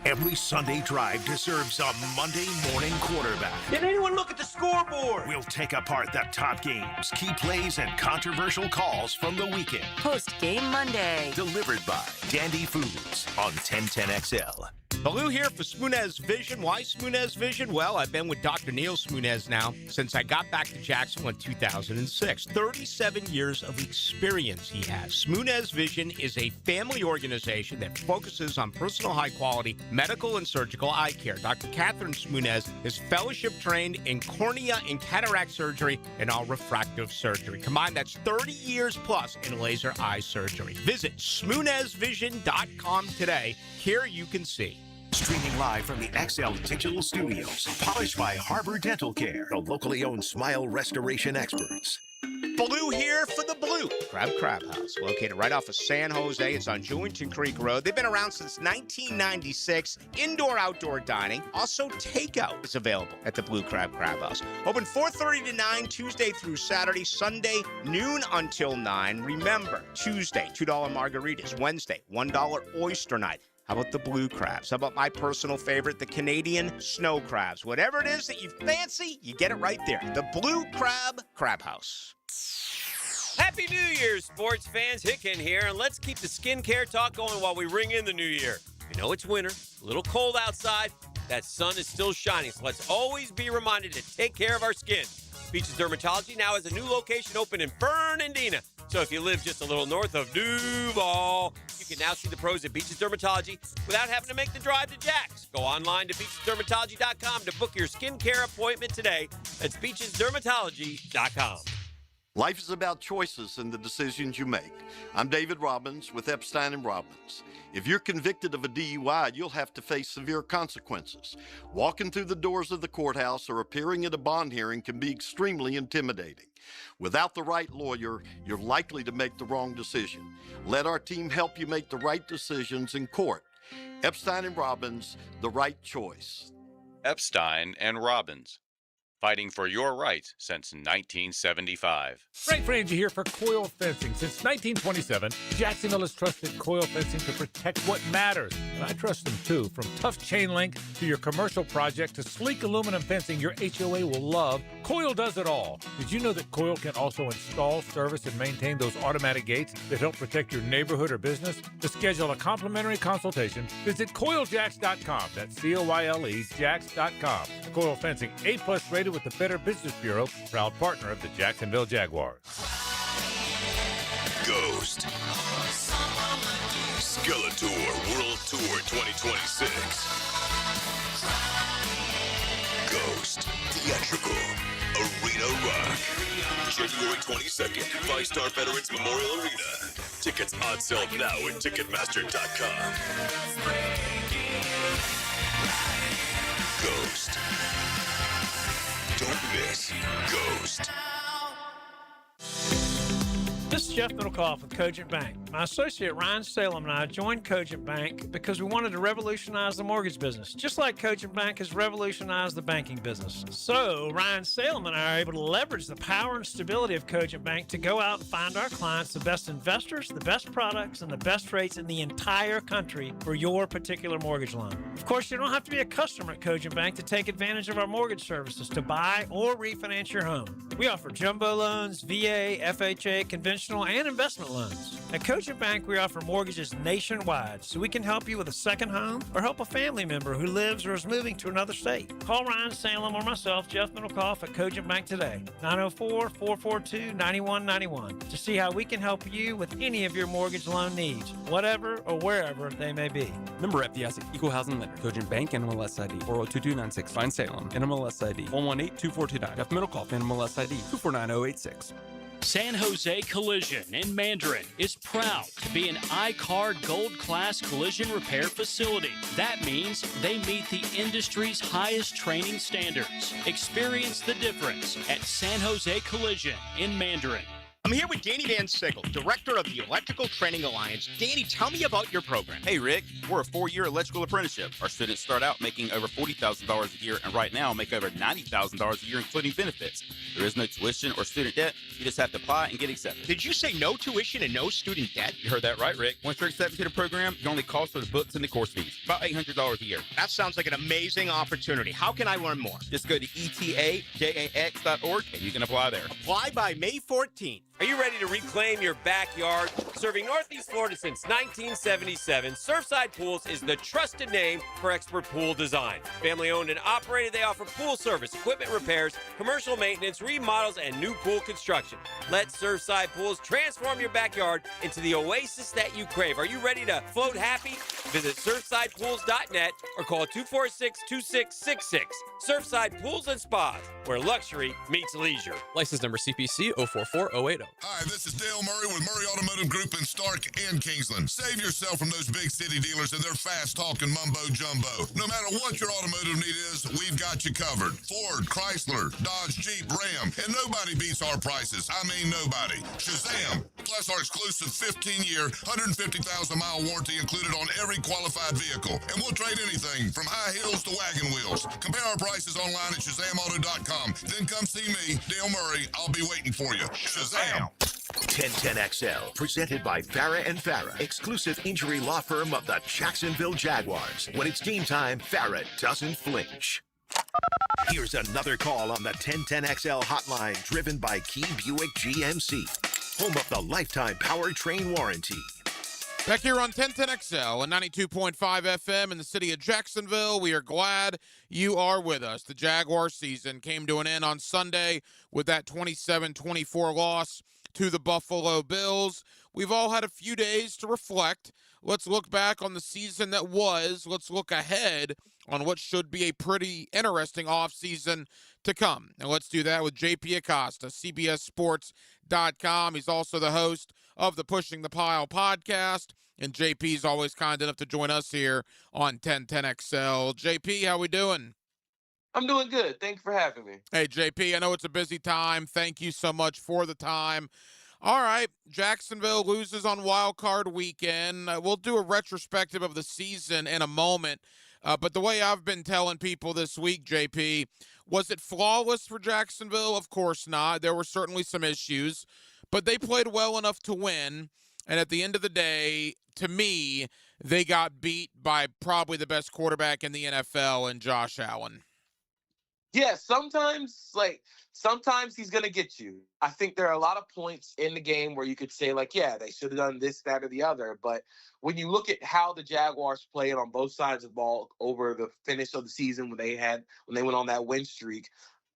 Every Sunday drive deserves a Monday morning quarterback. Did anyone look at the scoreboard? We'll take apart the top games, key plays, and controversial calls from the weekend. Post Game Monday. Delivered by Dandy Foods on 1010XL. Baloo here for Smoonez Vision. Why Smoonez Vision? Well, I've been with Dr. Neil Smoonez now since I got back to Jacksonville in 2006. 37 years of experience he has. Smoonez Vision is a family organization that focuses on personal high-quality medical and surgical eye care. Dr. Catherine Smoonez is fellowship trained in cornea and cataract surgery and all refractive surgery. Combined, that's 30 years plus in laser eye surgery. Visit SmoonezVision.com today. Here you can see. Streaming live from the XL Digital Studios. Polished by Harbor Dental Care, the locally owned smile restoration experts. Baloo here for the Blue Crab House, located right off of San Jose. It's on Jewington Creek Road. They've been around since 1996. Indoor-outdoor dining. Also, takeout is available at the Blue Crab House. Open 4:30 to 9, Tuesday through Saturday. Sunday, noon until 9. Remember, Tuesday, $2 margaritas. Wednesday, $1 oyster night. How about the blue crabs? How about my personal favorite, the Canadian snow crabs? Whatever it is that you fancy, you get it right there. The Blue Crab House. Happy New Year, sports fans. Hicken here, and let's keep the skincare talk going while we ring in the new year. We know it's winter, a little cold outside. That sun is still shining, so let's always be reminded to take care of our skin. Beaches Dermatology now has a new location open in Fernandina. So if you live just a little north of Duval, you can now see the pros at Beaches Dermatology without having to make the drive to Jax. Go online to beachesdermatology.com to book your skincare appointment today. That's beachesdermatology.com. Life is about choices and the decisions you make. I'm David Robbins with Epstein & Robbins. If you're convicted of a DUI, you'll have to face severe consequences. Walking through the doors of the courthouse or appearing at a bond hearing can be extremely intimidating. Without the right lawyer, you're likely to make the wrong decision. Let our team help you make the right decisions in court. Epstein & Robbins, the right choice. Epstein & Robbins, fighting for your rights since 1975. Frank Frangie here for Coil Fencing. Since 1927, Jacksonville has trusted Coil Fencing to protect what matters. And I trust them too. From tough chain link to your commercial project to sleek aluminum fencing your HOA will love, Coil does it all. Did you know that Coil can also install, service, and maintain those automatic gates that help protect your neighborhood or business? To schedule a complimentary consultation, visit CoilJax.com. That's COYLE Jax.com. Coil Fencing, A+ rated with the Better Business Bureau, proud partner of the Jacksonville Jaguars. Ghost. Skeletor World Tour 2026. Ghost. Theatrical. Arena Rock. January 22nd, Five Star Veterans Memorial Arena. Tickets on sale now at Ticketmaster.com. Ghost. Don't miss Ghost. This is Jeff Middlecoff with Cogent Bank. My associate Ryan Salem and I joined Cogent Bank because we wanted to revolutionize the mortgage business, just like Cogent Bank has revolutionized the banking business. So Ryan Salem and I are able to leverage the power and stability of Cogent Bank to go out and find our clients the best investors, the best products, and the best rates in the entire country for your particular mortgage loan. Of course, you don't have to be a customer at Cogent Bank to take advantage of our mortgage services to buy or refinance your home. We offer jumbo loans, VA, FHA, conventional, and investment loans. At Cogent Bank, we offer mortgages nationwide, so we can help you with a second home or help a family member who lives or is moving to another state. Call Ryan Salem or myself, Jeff Middlecoff, at Cogent Bank today, 904-442-9191, to see how we can help you with any of your mortgage loan needs, whatever or wherever they may be. Member FDIC, Equal Housing Lender, Cogent Bank, NMLS ID 402296, Ryan Salem, NMLS ID 1182429, Jeff Middlecoff, NMLS ID 249086. San Jose Collision in Mandarin is proud to be an I-CAR Gold Class collision repair facility. That means they meet the industry's highest training standards. Experience the difference at San Jose Collision in Mandarin. I'm here with Danny Van Sickle, director of the Electrical Training Alliance. Danny, tell me about your program. Hey, Rick. We're a 4-year electrical apprenticeship. Our students start out making over $40,000 a year and right now make over $90,000 a year, including benefits. There is no tuition or student debt. You just have to apply and get accepted. Did you say no tuition and no student debt? You heard that right, Rick. Once you're accepted to the program, your only cost are the books and the course fees. About $800 a year. That sounds like an amazing opportunity. How can I learn more? Just go to etajax.org and you can apply there. Apply by May 14th. Are you ready to reclaim your backyard? Serving Northeast Florida since 1977, Surfside Pools is the trusted name for expert pool design. Family owned and operated, they offer pool service, equipment repairs, commercial maintenance, remodels, and new pool construction. Let Surfside Pools transform your backyard into the oasis that you crave. Are you ready to float happy? Visit surfsidepools.net or call 246-2666. Surfside Pools and Spas, where luxury meets leisure. License number CPC 044080. Hi, this is Dale Murray with Murray Automotive Group in Stark and Kingsland. Save yourself from those big city dealers and their fast-talking mumbo-jumbo. No matter what your automotive need is, we've got you covered. Ford, Chrysler, Dodge, Jeep, Ram, and nobody beats our prices. I mean nobody. Shazam! Plus our exclusive 15-year, 150,000-mile warranty included on every qualified vehicle. And we'll trade anything from high heels to wagon wheels. Compare our prices online at ShazamAuto.com. Then come see me, Dale Murray. I'll be waiting for you. Shazam! 1010XL, presented by Farrah & Farrah, exclusive injury law firm of the Jacksonville Jaguars. When it's game time, Farrah doesn't flinch. Here's another call on the 1010XL hotline, driven by Key Buick GMC. home of the lifetime powertrain warranty. Back here on 1010XL and 92.5 FM in the city of Jacksonville, we are glad you are with us. The Jaguar season came to an end on Sunday with that 27-24 loss to the Buffalo Bills. We've all had a few days to reflect. Let's look back on the season that was. Let's look ahead on what should be a pretty interesting offseason to come. And let's do that with JP Acosta, CBSSports.com. He's also the host of the Pushing the Pile podcast. And JP's always kind enough to join us here on 1010XL. JP, how we doing? I'm doing good. Thanks for having me. Hey, JP, I know it's a busy time. Thank you so much for the time. All right, Jacksonville loses on Wild Card Weekend. We'll do a retrospective of the season in a moment. But the way I've been telling people this week, JP, was it flawless for Jacksonville? Of course not. There were certainly some issues, but they played well enough to win. And at the end of the day, to me, they got beat by probably the best quarterback in the NFL in Josh Allen. Yeah, sometimes he's going to get you. I think there are a lot of points in the game where you could say, like, yeah, they should have done this, that, or the other. But when you look at how the Jaguars played on both sides of the ball over the finish of the season when they went on that win streak,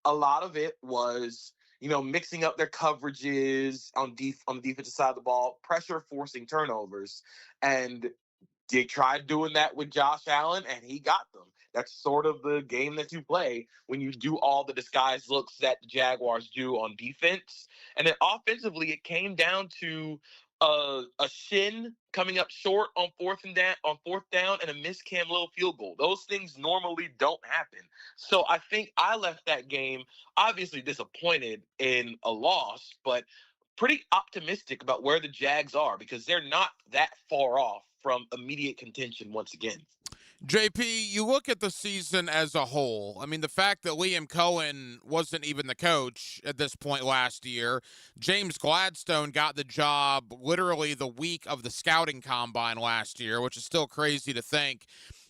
a lot of it was, mixing up their coverages on the defensive side of the ball, pressure forcing turnovers. And they tried doing that with Josh Allen, and he got them. That's sort of the game that you play when you do all the disguised looks that the Jaguars do on defense. And then offensively, it came down to a shin coming up short on fourth down and a missed Cam Little field goal. Those things normally don't happen. So I think I left that game obviously disappointed in a loss, but pretty optimistic about where the Jags are because they're not that far off from immediate contention once again. JP, you look at the season as a whole. I mean, the fact that Liam Cohen wasn't even the coach at this point last year. James Gladstone got the job literally the week of the scouting combine last year, which is still crazy to think.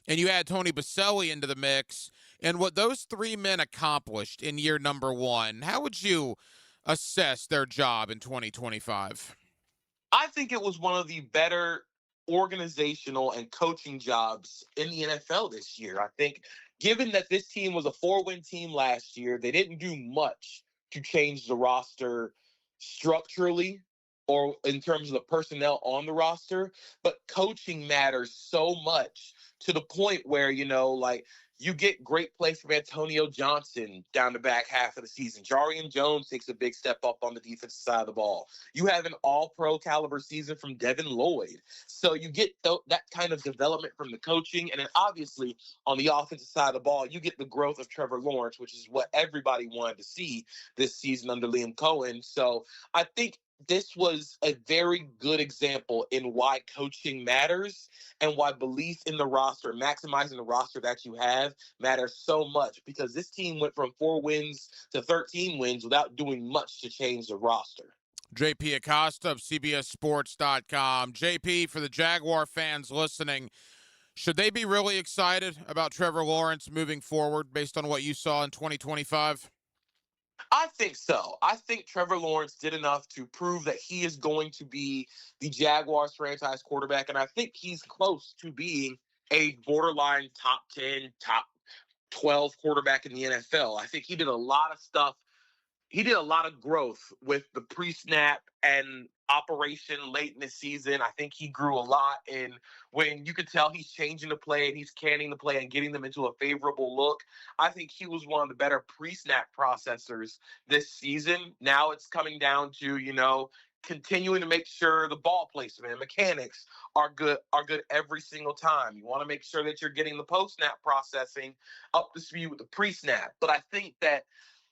And you add Tony Boselli into the mix. And what those three men accomplished in year number one, how would you assess their job in 2025? I think it was one of the better organizational and coaching jobs in the NFL this year. I think given that this team was a 4-win team last year, they didn't do much to change the roster structurally or in terms of the personnel on the roster, but coaching matters so much to the point where, you get great play from Antonio Johnson down the back half of the season. Jarian Jones takes a big step up on the defensive side of the ball. You have an all-pro caliber season from Devin Lloyd. So you get that kind of development from the coaching. And then obviously on the offensive side of the ball, you get the growth of Trevor Lawrence, which is what everybody wanted to see this season under Liam Cohen. So I think this was a very good example in why coaching matters and why belief in the roster, maximizing the roster that you have matters so much because this team went from 4 wins to 13 wins without doing much to change the roster. JP Acosta of CBSSports.com. JP, for the Jaguar fans listening, should they be really excited about Trevor Lawrence moving forward based on what you saw in 2025? I think so. I think Trevor Lawrence did enough to prove that he is going to be the Jaguars franchise quarterback, and I think he's close to being a borderline top 10, top 12 quarterback in the NFL. I think he did a lot of stuff. He did a lot of growth with the pre-snap and operation late in the season. I think he grew a lot in when you could tell he's changing the play and he's canning the play and getting them into a favorable look. I think he was one of the better pre-snap processors this season. Now it's coming down to, continuing to make sure the ball placement and mechanics are good every single time. You want to make sure that you're getting the post-snap processing up to speed with the pre-snap. But I think that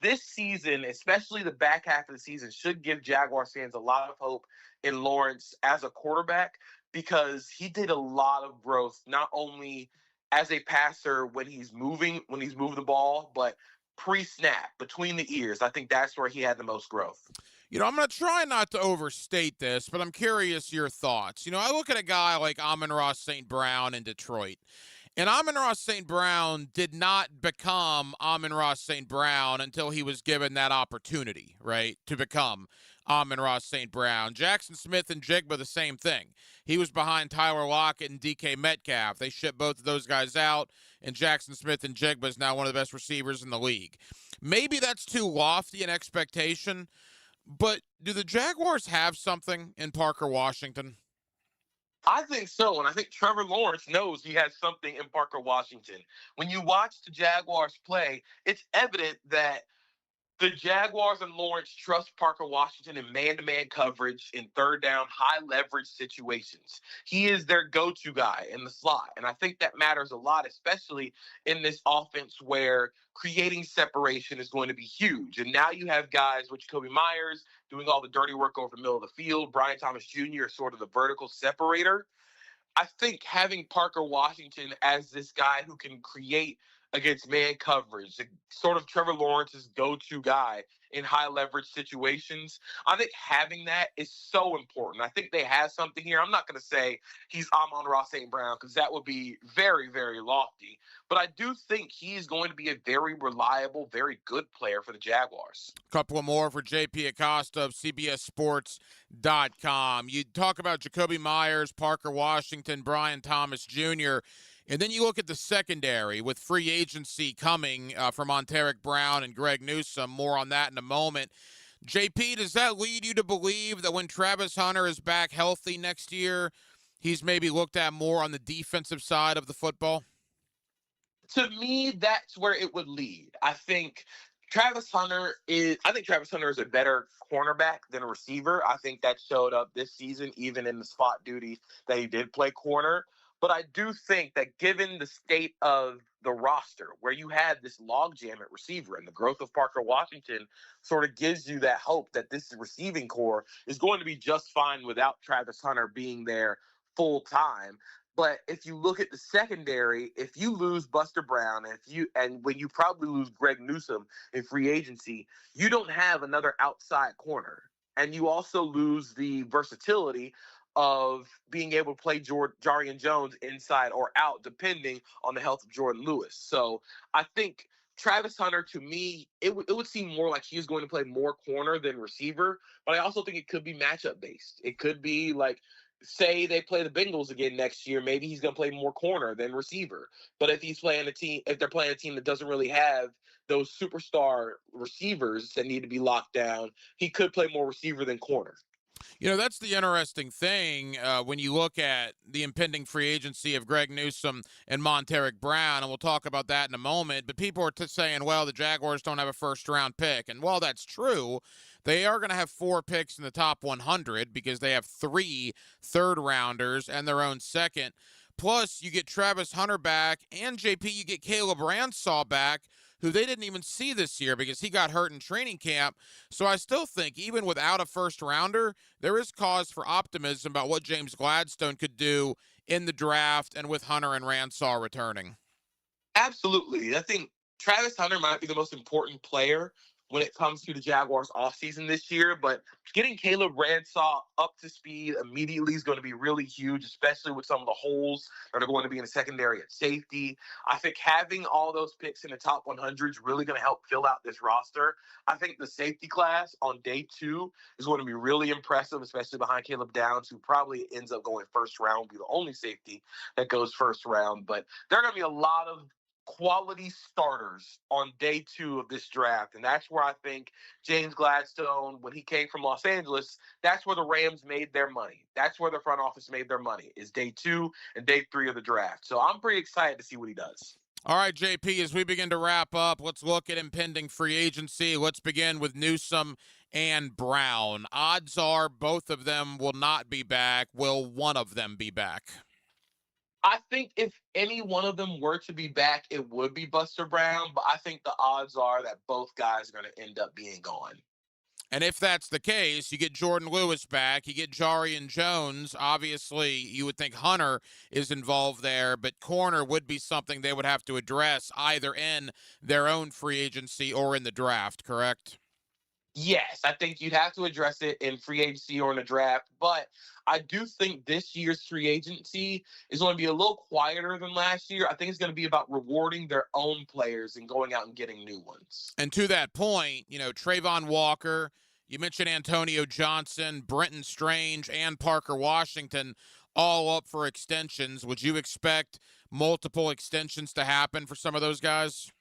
this season, especially the back half of the season, should give Jaguars fans a lot of hope in Lawrence as a quarterback because he did a lot of growth, not only as a passer when he's moving the ball, but pre-snap, between the ears. I think that's where he had the most growth. I'm going to try not to overstate this, but I'm curious your thoughts. I look at a guy like Amon-Ra St. Brown in Detroit. And Amon-Ra St. Brown did not become Amon-Ra St. Brown until he was given that opportunity, right, to become Amon-Ra St. Brown. Jackson Smith and Jigba, the same thing. He was behind Tyler Lockett and DK Metcalf. They shipped both of those guys out, and Jackson Smith and Jigba is now one of the best receivers in the league. Maybe that's too lofty an expectation, but do the Jaguars have something in Parker Washington? I think so, and I think Trevor Lawrence knows he has something in Parker Washington. When you watch the Jaguars play, it's evident that the Jaguars and Lawrence trust Parker Washington in man-to-man coverage in third down, high-leverage situations. He is their go-to guy in the slot, and I think that matters a lot, especially in this offense where creating separation is going to be huge. And now you have guys with Jakobi Meyers doing all the dirty work over the middle of the field. Brian Thomas Jr. is sort of the vertical separator. I think having Parker Washington as this guy who can create against man coverage, sort of Trevor Lawrence's go-to guy in high leverage situations, I think having that is so important. I think they have something here. I'm not going to say he's Amon-Ra St. Brown because that would be very, very lofty. But I do think he's going to be a very reliable, very good player for the Jaguars. A couple of more for JP Acosta of CBSSports.com. You talk about Jakobi Meyers, Parker Washington, Brian Thomas Jr., and then you look at the secondary with free agency coming from Monteric Brown and Greg Newsome. More on that in a moment. JP, does that lead you to believe that when Travis Hunter is back healthy next year, he's maybe looked at more on the defensive side of the football? To me, that's where it would lead. I think Travis Hunter is a better cornerback than a receiver. I think that showed up this season, even in the spot duty that he did play corner. But I do think that given the state of the roster, where you had this logjam at receiver and the growth of Parker Washington sort of gives you that hope that this receiving core is going to be just fine without Travis Hunter being there full time. But if you look at the secondary, if you lose Buster Brown, and when you probably lose Greg Newsome in free agency, you don't have another outside corner. And you also lose the versatility of being able to play Jarian Jones inside or out, depending on the health of Jordan Lewis. So I think Travis Hunter, to me, it would seem more like he's going to play more corner than receiver, but I also think it could be matchup based. It could be like, say they play the Bengals again next year, maybe he's going to play more corner than receiver. But if they're playing a team that doesn't really have those superstar receivers that need to be locked down, he could play more receiver than corner. You know, that's the interesting thing when you look at the impending free agency of Greg Newsome and Monteric Brown, and we'll talk about that in a moment. But people are saying, well, the Jaguars don't have a first-round pick. And while that's true, they are going to have 4 picks in the top 100 because they have 3 third-rounders and their own second. Plus, you get Travis Hunter back, and, JP, you get Caleb Ransaw back, who they didn't even see this year because he got hurt in training camp. So I still think, even without a first-rounder, there is cause for optimism about what James Gladstone could do in the draft and with Hunter and Ransaw returning. Absolutely. I think Travis Hunter might be the most important player when it comes to the Jaguars offseason this year, but getting Caleb Ransaw up to speed immediately is going to be really huge, especially with some of the holes that are going to be in the secondary at safety. I think having all those picks in the top 100 is really going to help fill out this roster. I think the safety class on day 2 is going to be really impressive, especially behind Caleb Downs, who probably ends up going first round, be the only safety that goes first round. But there are going to be a lot of quality starters on day 2 of this draft. And that's where I think James Gladstone, when he came from Los Angeles, that's where the Rams made their money. That's where the front office made their money, is day 2 and day 3 of the draft. So I'm pretty excited to see what he does. All right, JP, as we begin to wrap up, let's look at impending free agency. Let's begin with Newsome and Brown. Odds are both of them will not be back. Will one of them be back? I think if any one of them were to be back, it would be Buster Brown, but I think the odds are that both guys are going to end up being gone. And if that's the case, you get Jordan Lewis back, you get Jarian Jones. Obviously, you would think Hunter is involved there, but corner would be something they would have to address either in their own free agency or in the draft, correct? Yes, I think you'd have to address it in free agency or in the draft, but I do think this year's free agency is going to be a little quieter than last year. I think it's going to be about rewarding their own players and going out and getting new ones. And to that point, you know, Trayvon Walker, You mentioned Antonio Johnson, Brenton Strange, and Parker Washington all up for extensions. Would you expect multiple extensions to happen for some of those guys?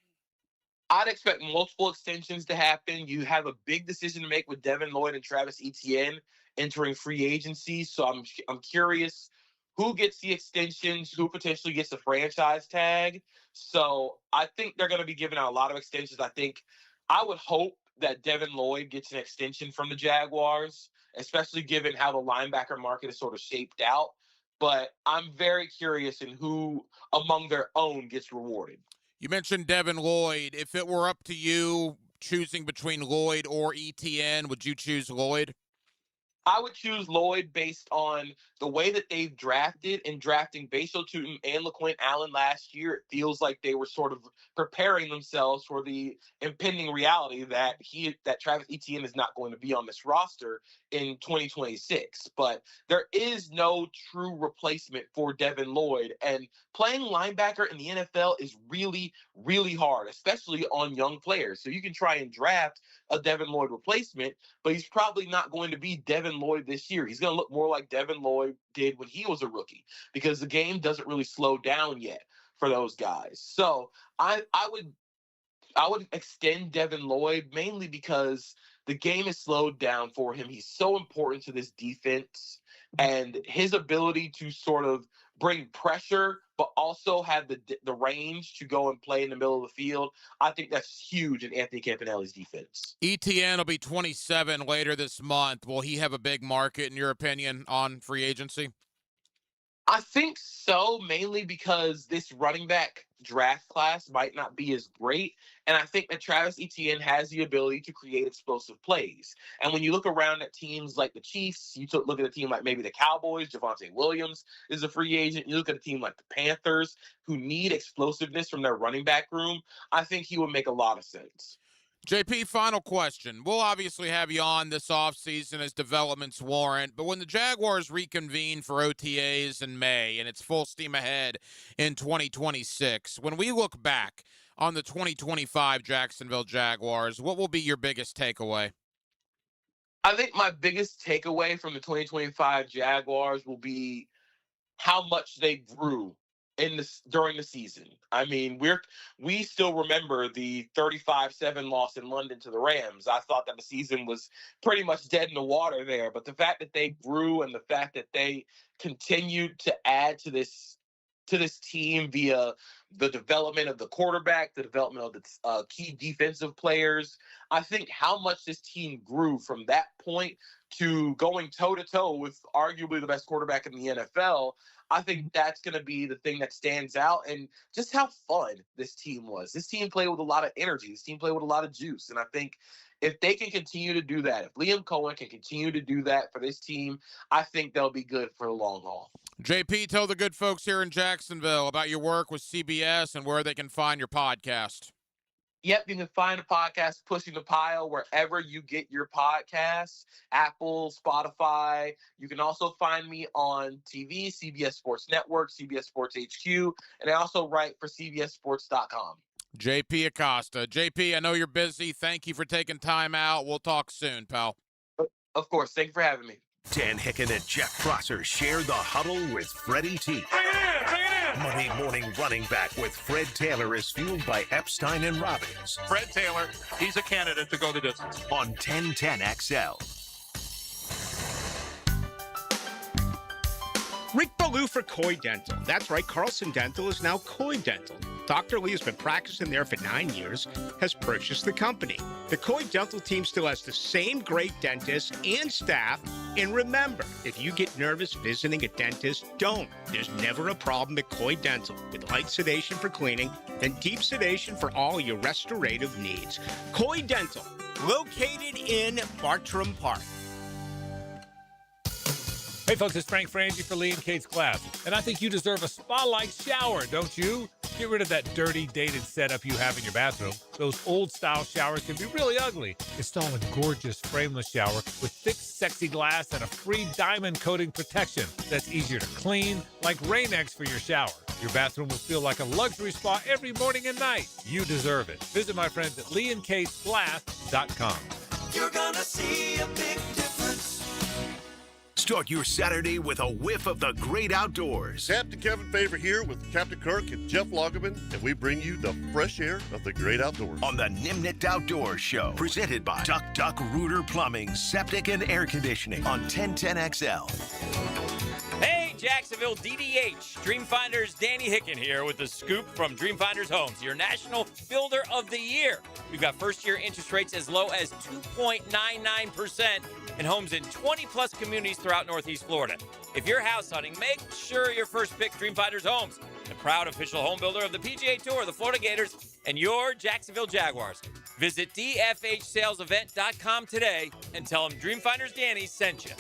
I'd expect multiple extensions to happen. You have a big decision to make with Devin Lloyd and Travis Etienne entering free agency. So I'm curious who gets the extensions, who potentially gets the franchise tag. So I think they're going to be giving out a lot of extensions. I would hope that Devin Lloyd gets an extension from the Jaguars, especially given how the linebacker market is sort of shaped out. But I'm very curious in who among their own gets rewarded. You mentioned Devin Lloyd. If it were up to you choosing between Lloyd or Etienne, would you choose Lloyd? I would choose Lloyd based on the way that they've drafted in drafting Bashal Tutin and LaQuint Allen last year. It feels like they were sort of preparing themselves for the impending reality that Travis Etienne is not going to be on this roster in 2026. But there is no true replacement for Devin Lloyd. And playing linebacker in the NFL is really, really hard, especially on young players. So you can try and draft a Devin Lloyd replacement, but he's probably not going to be Devin Lloyd this year. He's going to look more like Devin Lloyd did when he was a rookie, because the game doesn't really slow down yet for those guys. So I would extend Devin Lloyd mainly because the game is slowed down for him. He's so important to this defense, and his ability to sort of bring pressure but also have the range to go and play in the middle of the field, I think that's huge in Anthony Campanelli's defense. Etienne will be 27 later this month. Will he have a big market, in your opinion, on free agency? I think so, mainly because this running back draft class might not be as great. And I think that Travis Etienne has the ability to create explosive plays. And when you look around at teams like the Chiefs, look at a team like maybe the Cowboys, Javonte Williams is a free agent. You look at a team like the Panthers, who need explosiveness from their running back room. I think he would make a lot of sense. JP, final question. We'll obviously have you on this offseason as developments warrant, but when the Jaguars reconvene for OTAs in May and it's full steam ahead in 2026, when we look back on the 2025 Jacksonville Jaguars, what will be your biggest takeaway? I think my biggest takeaway from the 2025 Jaguars will be how much they grew during the season. I mean, we still remember the 35-7 loss in London to the Rams. I thought that the season was pretty much dead in the water there, but the fact that they grew and the fact that they continued to add to this team via the development of the quarterback, the development of the key defensive players, I think how much this team grew from that point to going toe-to-toe with arguably the best quarterback in the NFL, I think that's going to be the thing that stands out, and just how fun this team was. This team played with a lot of energy. This team played with a lot of juice, and I think if they can continue to do that, if Liam Cohen can continue to do that for this team, I think they'll be good for the long haul. JP, tell the good folks here in Jacksonville about your work with CBS and where they can find your podcast. Yep, you can find the podcast Pushing the Pile wherever you get your podcasts, Apple, Spotify. You can also find me on TV, CBS Sports Network, CBS Sports HQ, and I also write for CBSSports.com. JP Acosta. JP, I know you're busy. Thank you for taking time out. We'll talk soon, pal. Of course. Thank you for having me. Dan Hicken and Jeff Prosser share the huddle with Freddie T. Monday morning running back with Fred Taylor is fueled by Epstein and Robbins. Fred Taylor, he's a candidate to go the distance. On 1010 XL. Rick Ballou for Coy Dental. That's right, Carlson Dental is now Coy Dental. Dr. Lee has been practicing there for 9 years, has purchased the company. The Coy Dental team still has the same great dentists and staff. And remember, if you get nervous visiting a dentist, don't. There's never a problem at Coy Dental, with light sedation for cleaning and deep sedation for all your restorative needs. Coy Dental, located in Bartram Park. Hey folks, it's Frank Frangie for Lee and Kate's Glass, and I think you deserve a spa-like shower, don't you? Get rid of that dirty, dated setup you have in your bathroom. Those old-style showers can be really ugly. Install a gorgeous frameless shower with thick, sexy glass and a free diamond coating protection that's easier to clean, like Rain-X for your shower. Your bathroom will feel like a luxury spa every morning and night. You deserve it. Visit my friends at LeeandKatesGlass.com. you're gonna see a big difference. Start your Saturday with a whiff of the great outdoors. Captain Kevin Favor here with Captain Kirk and Jeff Loggeman, and we bring you the fresh air of the great outdoors. On the Nimnet Outdoors Show, presented by Duck Rooter Plumbing, Septic and Air Conditioning on 1010XL. Hey, Jacksonville DDH. Dreamfinders Danny Hicken here with the scoop from Dreamfinders Homes, your National Builder of the Year. We've got first-year interest rates as low as 2.99% in homes in 20-plus communities throughout Northeast Florida. If you're house hunting, make sure your first pick Dreamfinders Homes, the proud official home builder of the PGA Tour, the Florida Gators, and your Jacksonville Jaguars. Visit dfhsalesevent.com today and tell them Dreamfinders Danny sent you.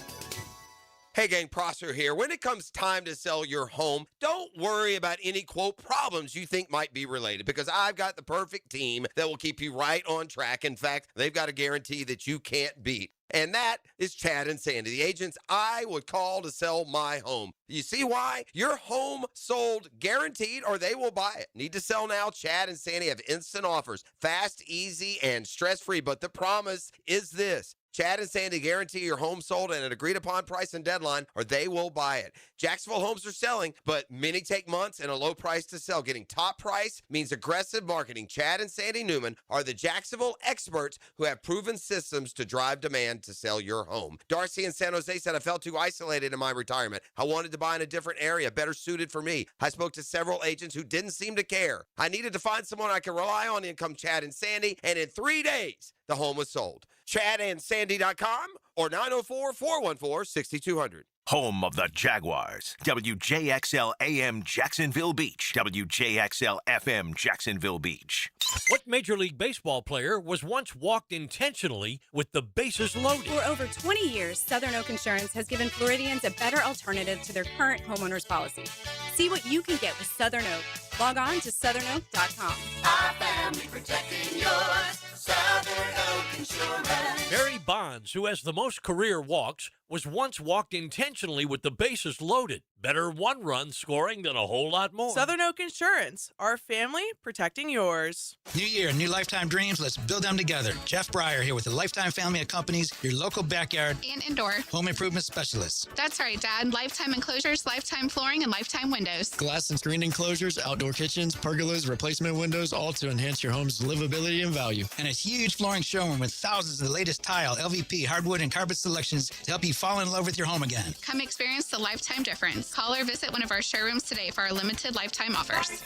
Hey gang, Prosser here. When it comes time to sell your home, don't worry about any, quote, problems you think might be related, because I've got the perfect team that will keep you right on track. In fact, they've got a guarantee that you can't beat. And that is Chad and Sandy, the agents I would call to sell my home. You see why? Your home sold guaranteed or they will buy it. Need to sell now? Chad and Sandy have instant offers. Fast, easy, and stress-free. But the promise is this. Chad and Sandy guarantee your home sold at an agreed-upon price and deadline, or they will buy it. Jacksonville homes are selling, but many take months and a low price to sell. Getting top price means aggressive marketing. Chad and Sandy Newman are the Jacksonville experts who have proven systems to drive demand to sell your home. Darcy in San Jose said, I felt too isolated in my retirement. I wanted to buy in a different area, better suited for me. I spoke to several agents who didn't seem to care. I needed to find someone I could rely on. In come Chad and Sandy, and in 3 days, the home was sold. ChadandSandy.com or 904-414-6200. Home of the Jaguars. WJXL AM Jacksonville Beach. WJXL FM Jacksonville Beach. What Major League Baseball player was once walked intentionally with the bases loaded? For over 20 years, Southern Oak Insurance has given Floridians a better alternative to their current homeowners policy. See what you can get with Southern Oak. Log on to southernoak.com. Our family protecting yours. Southern Oak Insurance. Barry Bonds, who has the most career walks, was once walked intentionally with the bases loaded. Better one-run scoring than a whole lot more. Southern Oak Insurance, our family protecting yours. New year, new lifetime dreams. Let's build them together. Jeff Breyer here with the Lifetime family of companies, your local backyard and indoor home improvement specialists. That's right, Dad. Lifetime enclosures, lifetime flooring, and lifetime windows. Glass and screen enclosures, outdoor kitchens, pergolas, replacement windows, all to enhance your home's livability and value. And a huge flooring showroom with thousands of the latest tile, LVP, hardwood, and carpet selections to help you fall in love with your home again. Come experience the lifetime difference. Call or visit one of our showrooms today for our limited lifetime offers.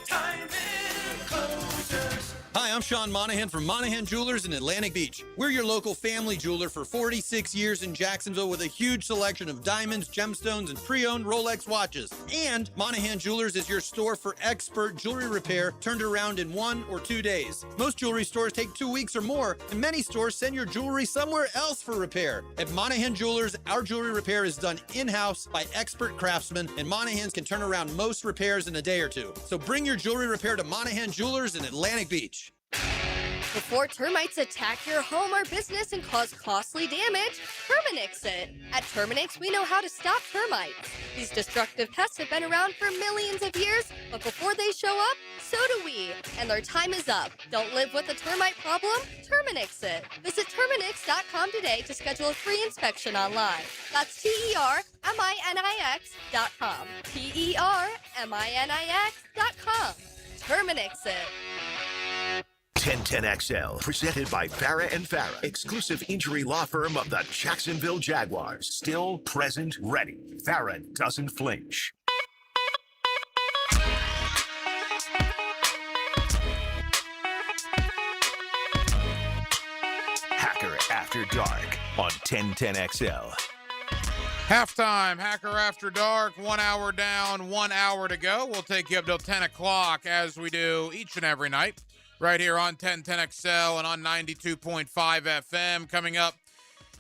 Hi, I'm Sean Monahan from Monahan Jewelers in Atlantic Beach. We're your local family jeweler for 46 years in Jacksonville with a huge selection of diamonds, gemstones, and pre-owned Rolex watches. And Monahan Jewelers is your store for expert jewelry repair turned around in 1 or 2 days. Most jewelry stores take 2 weeks or more, and many stores send your jewelry somewhere else for repair. At Monahan Jewelers, our jewelry repair is done in-house by expert craftsmen, and Monahans can turn around most repairs in a day or two. So bring your jewelry repair to Monahan Jewelers in Atlantic Beach. Before termites attack your home or business and cause costly damage, Terminix it. At Terminix, we know how to stop termites. These destructive pests have been around for millions of years, but before they show up, so do we. And their time is up. Don't live with a termite problem? Terminix it. Visit Terminix.com today to schedule a free inspection online. That's TERMINIX.com. TERMINIX.com. Terminix it. 1010XL, presented by Farah and Farah, exclusive injury law firm of the Jacksonville Jaguars. Still present, ready. Farah doesn't flinch. Hacker After Dark on 1010XL. Halftime, Hacker After Dark, 1 hour down, 1 hour to go. We'll take you up till 10 o'clock as we do each and every night. Right here on 1010XL and on 92.5 FM. Coming up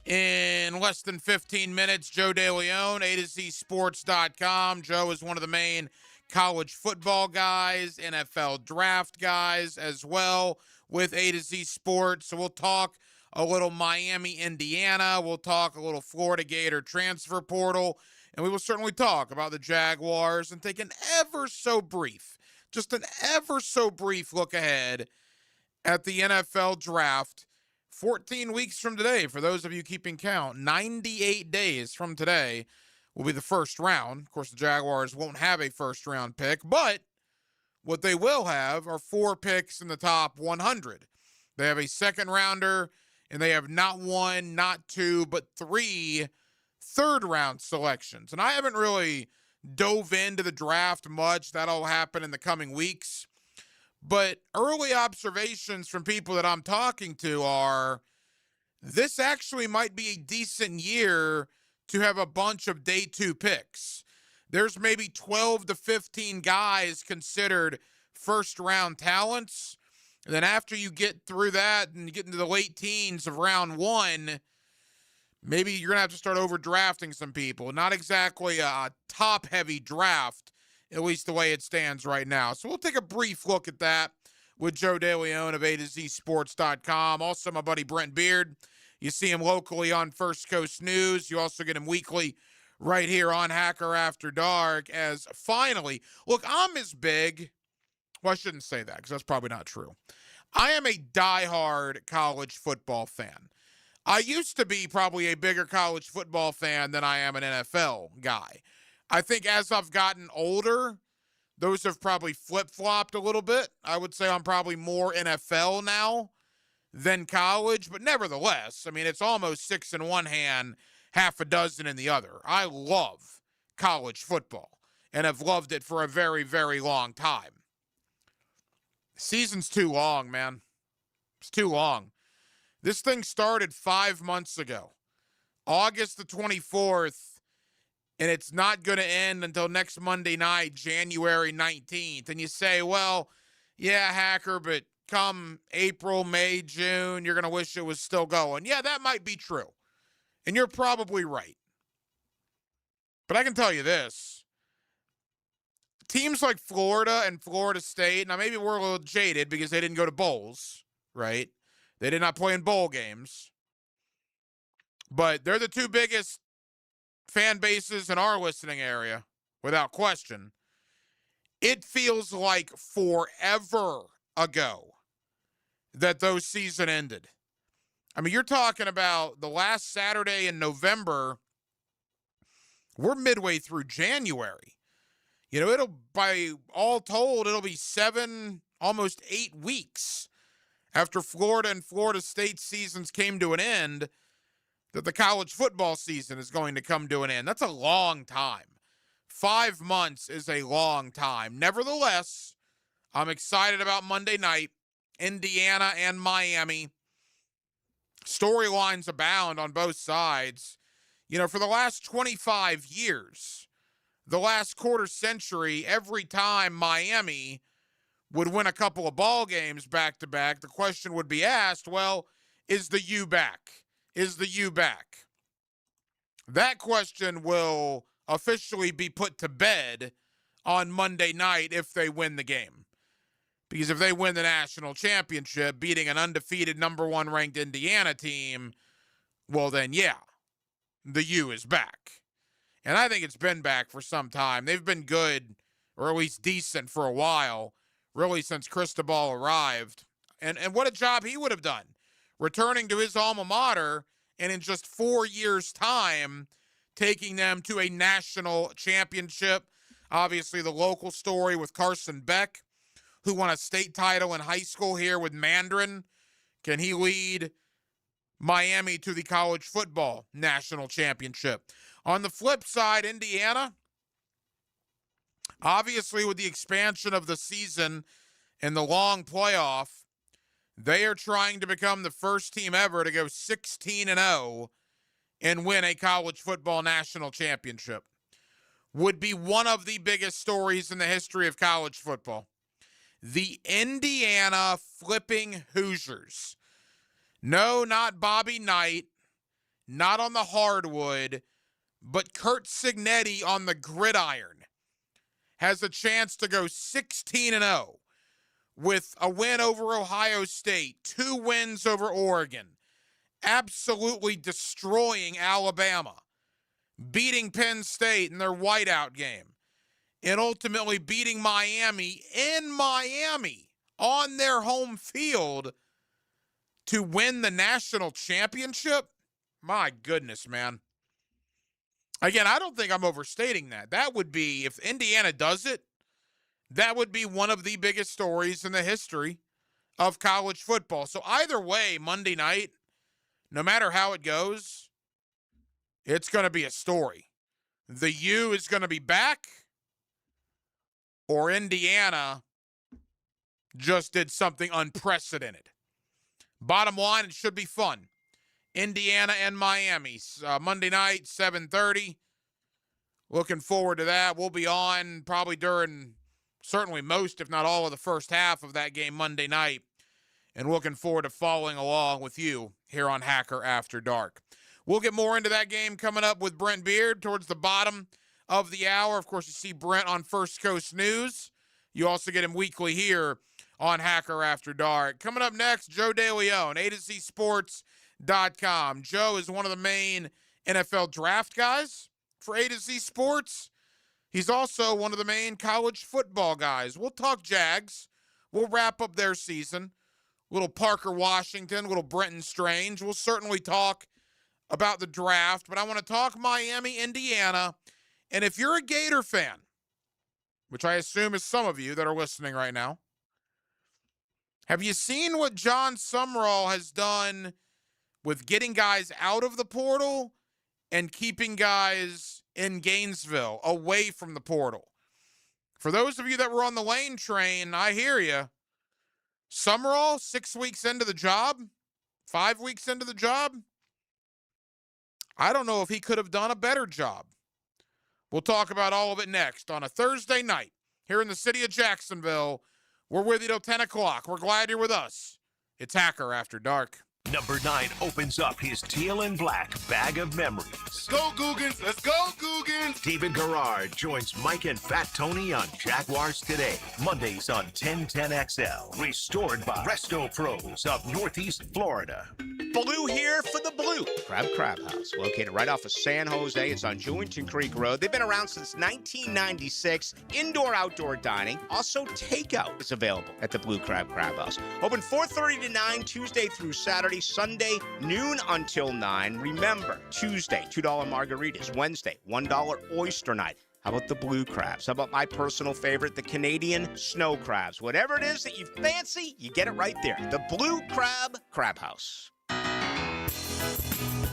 in less than 15 minutes, Joe DeLeon, A2ZSports.com. Joe is one of the main college football guys, NFL draft guys as well with A2Z Sports. So we'll talk a little Miami, Indiana. We'll talk a little Florida Gator transfer portal. And we will certainly talk about the Jaguars and take an ever so brief look ahead at the NFL draft 14 weeks from today, for those of you keeping count, 98 days from today will be the first round. Of course, the Jaguars won't have a first-round pick, but what they will have are 4 picks in the top 100. They have a second-rounder, and they have not 1, not 2, but 3 third-round selections. And I haven't really dove into the draft much. That'll happen in the coming weeks. But early observations from people that I'm talking to are this actually might be a decent year to have a bunch of day 2 picks. There's maybe 12 to 15 guys considered first-round talents. And then after you get through that and you get into the late teens of round 1, maybe you're going to have to start overdrafting some people. Not exactly a top-heavy draft, at least the way it stands right now. So we'll take a brief look at that with Joe DeLeon of A2ZSports.com. Also, my buddy Brent Beard. You see him locally on First Coast News. You also get him weekly right here on Hacker After Dark. As finally, look, I'm as big. Well, I shouldn't say that because that's probably not true. I am a diehard college football fan. I used to be probably a bigger college football fan than I am an NFL guy. I think as I've gotten older, those have probably flip-flopped a little bit. I would say I'm probably more NFL now than college, but nevertheless, I mean, it's almost 6 in one hand, half a dozen in the other. I love college football and have loved it for a very, very long time. Season's too long, man. It's too long. This thing started 5 months ago, August the 24th, and it's not going to end until next Monday night, January 19th. And you say, well, yeah, Hacker, but come April, May, June, you're going to wish it was still going. Yeah, that might be true. And you're probably right. But I can tell you this. Teams like Florida and Florida State, now maybe we're a little jaded because they didn't go to bowls, right? They did not play in bowl games. But they're the 2 biggest fan bases in our listening area, without question. It feels like forever ago that those season ended. I mean, you're talking about the last Saturday in November. We're midway through January. You know, it'll, by all told, it'll be 7, almost 8 weeks after Florida and Florida State seasons came to an end that the college football season is going to come to an end. That's a long time. 5 months is a long time. Nevertheless, I'm excited about Monday night, Indiana and Miami. Storylines abound on both sides. You know, for the last 25 years, the last quarter century, every time Miami would win a couple of ball games back to back, the question would be asked, well, is the U back? Is the U back? That question will officially be put to bed on Monday night if they win the game. Because if they win the national championship, beating an undefeated number 1 ranked Indiana team, well then, yeah, the U is back. And I think it's been back for some time. They've been good, or at least decent for a while, really since Cristobal arrived. And what a job he would have done, returning to his alma mater and in just 4 years' time, taking them to a national championship. Obviously, the local story with Carson Beck, who won a state title in high school here with Mandarin. Can he lead Miami to the college football national championship? On the flip side, Indiana, obviously with the expansion of the season and the long playoff, they are trying to become the first team ever to go 16-0 and win a college football national championship. Would be one of the biggest stories in the history of college football. The Indiana flipping Hoosiers. No, not Bobby Knight, not on the hardwood, but Curt Cignetti on the gridiron has a chance to go 16-0 with a win over Ohio State, 2 wins over Oregon, absolutely destroying Alabama, beating Penn State in their whiteout game, and ultimately beating Miami in Miami on their home field to win the national championship? My goodness, man. Again, I don't think I'm overstating that. That would be, if Indiana does it, that would be one of the biggest stories in the history of college football. So either way, Monday night, no matter how it goes, it's going to be a story. The U is going to be back, or Indiana just did something unprecedented. Bottom line, it should be fun. Indiana and Miami, Monday night, 7:30. Looking forward to that. We'll be on probably during certainly most, if not all, of the first half of that game Monday night. And looking forward to following along with you here on Hacker After Dark. We'll get more into that game coming up with Brent Beard towards the bottom of the hour. Of course, you see Brent on First Coast News. You also get him weekly here on Hacker After Dark. Coming up next, Joe DeLeon, A2Csports.com. Joe is one of the main NFL draft guys for A2C Sports. He's also one of the main college football guys. We'll talk Jags. We'll wrap up their season. Little Parker Washington, little Brenton Strange. We'll certainly talk about the draft, but I want to talk Miami, Indiana. And if you're a Gator fan, which I assume is some of you that are listening right now, have you seen what John Sumrall has done with getting guys out of the portal and keeping guys in Gainesville away from the portal? For those of you that were on the Lane train, I hear you. Sumrall, 6 weeks into the job, 5 weeks into the job, I don't know if he could have done a better job. We'll talk about all of it next on a Thursday night here in the city of Jacksonville. We're with you till 10 o'clock. We're glad you're with us. It's Hacker After Dark. Number 9 opens up his teal and black bag of memories. Go Googans! Let's go Googans! David Garrard joins Mike and Fat Tony on Jaguars Today. Mondays on 1010XL. Restored by Resto Pros of Northeast Florida. Blue here for the Blue Crab House, located right off of San Jose. It's on Jewington Creek Road. They've been around since 1996. Indoor-outdoor dining. Also, takeout is available at the Blue Crab House. Open 4:30 to 9, Tuesday through Saturday. Sunday, noon until 9. Remember, Tuesday, $2 margaritas. Wednesday, $1 oyster night. How about the blue crabs? How about my personal favorite, the Canadian snow crabs? Whatever it is that you fancy, you get it right there. The Blue Crab House.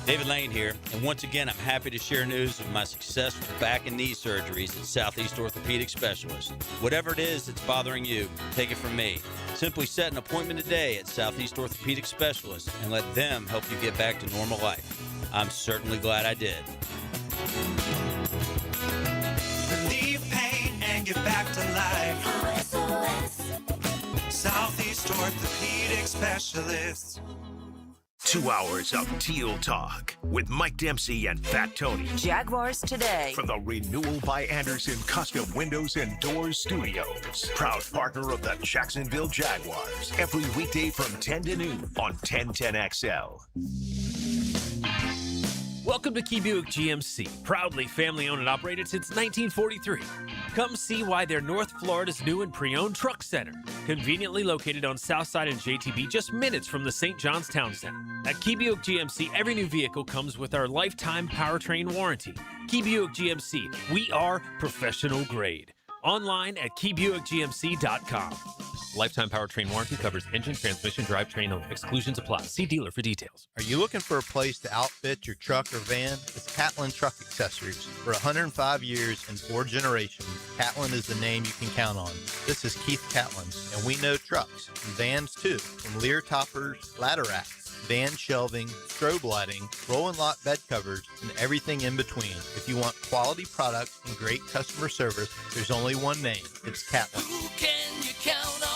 David Lane here, and once again, I'm happy to share news of my success with back and knee surgeries at Southeast Orthopedic Specialists. Whatever it is that's bothering you, take it from me. Simply set an appointment today at Southeast Orthopedic Specialists and let them help you get back to normal life. I'm certainly glad I did. Relieve pain and get back to life. Southeast Orthopedic Specialists. 2 hours of teal talk with Mike Dempsey and Fat Tony. Jaguars Today. From the Renewal by Anderson Custom Windows and Doors Studios. Proud partner of the Jacksonville Jaguars. Every weekday from 10 to noon on 1010XL. Welcome to Key Buick GMC, proudly family-owned and operated since 1943. Come see why they're North Florida's new and pre-owned truck center, conveniently located on Southside and JTB, just minutes from the St. John's Town Center. At Key Buick GMC, every new vehicle comes with our lifetime powertrain warranty. Key Buick GMC, we are professional grade. Online at keybuickgmc.com. Lifetime powertrain warranty covers engine, transmission, drivetrain only. Exclusions apply. See dealer for details. Are you looking for a place to outfit your truck or van? It's Catlin Truck Accessories. For 105 years and 4 generations, Catlin is the name you can count on. This is Keith Catlin, and we know trucks and vans too, from Lear toppers, ladder racks, van shelving, strobe lighting, roll and lock bed covers, and everything in between. If you want quality products and great customer service, there's only one name. It's Catlin. Who can you count on?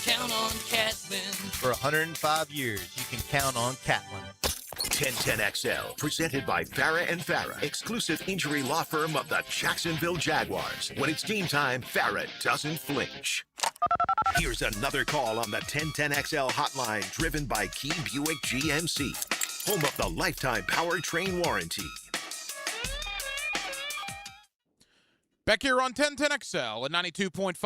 Count on Catlin. For 105 years, you can count on Catlin. 1010XL, presented by Farrah and Farrah, exclusive injury law firm of the Jacksonville Jaguars. When it's game time, Farrah doesn't flinch. Here's another call on the 1010XL hotline, driven by Key Buick GMC, home of the lifetime powertrain warranty. Back here on 1010XL at 92.5.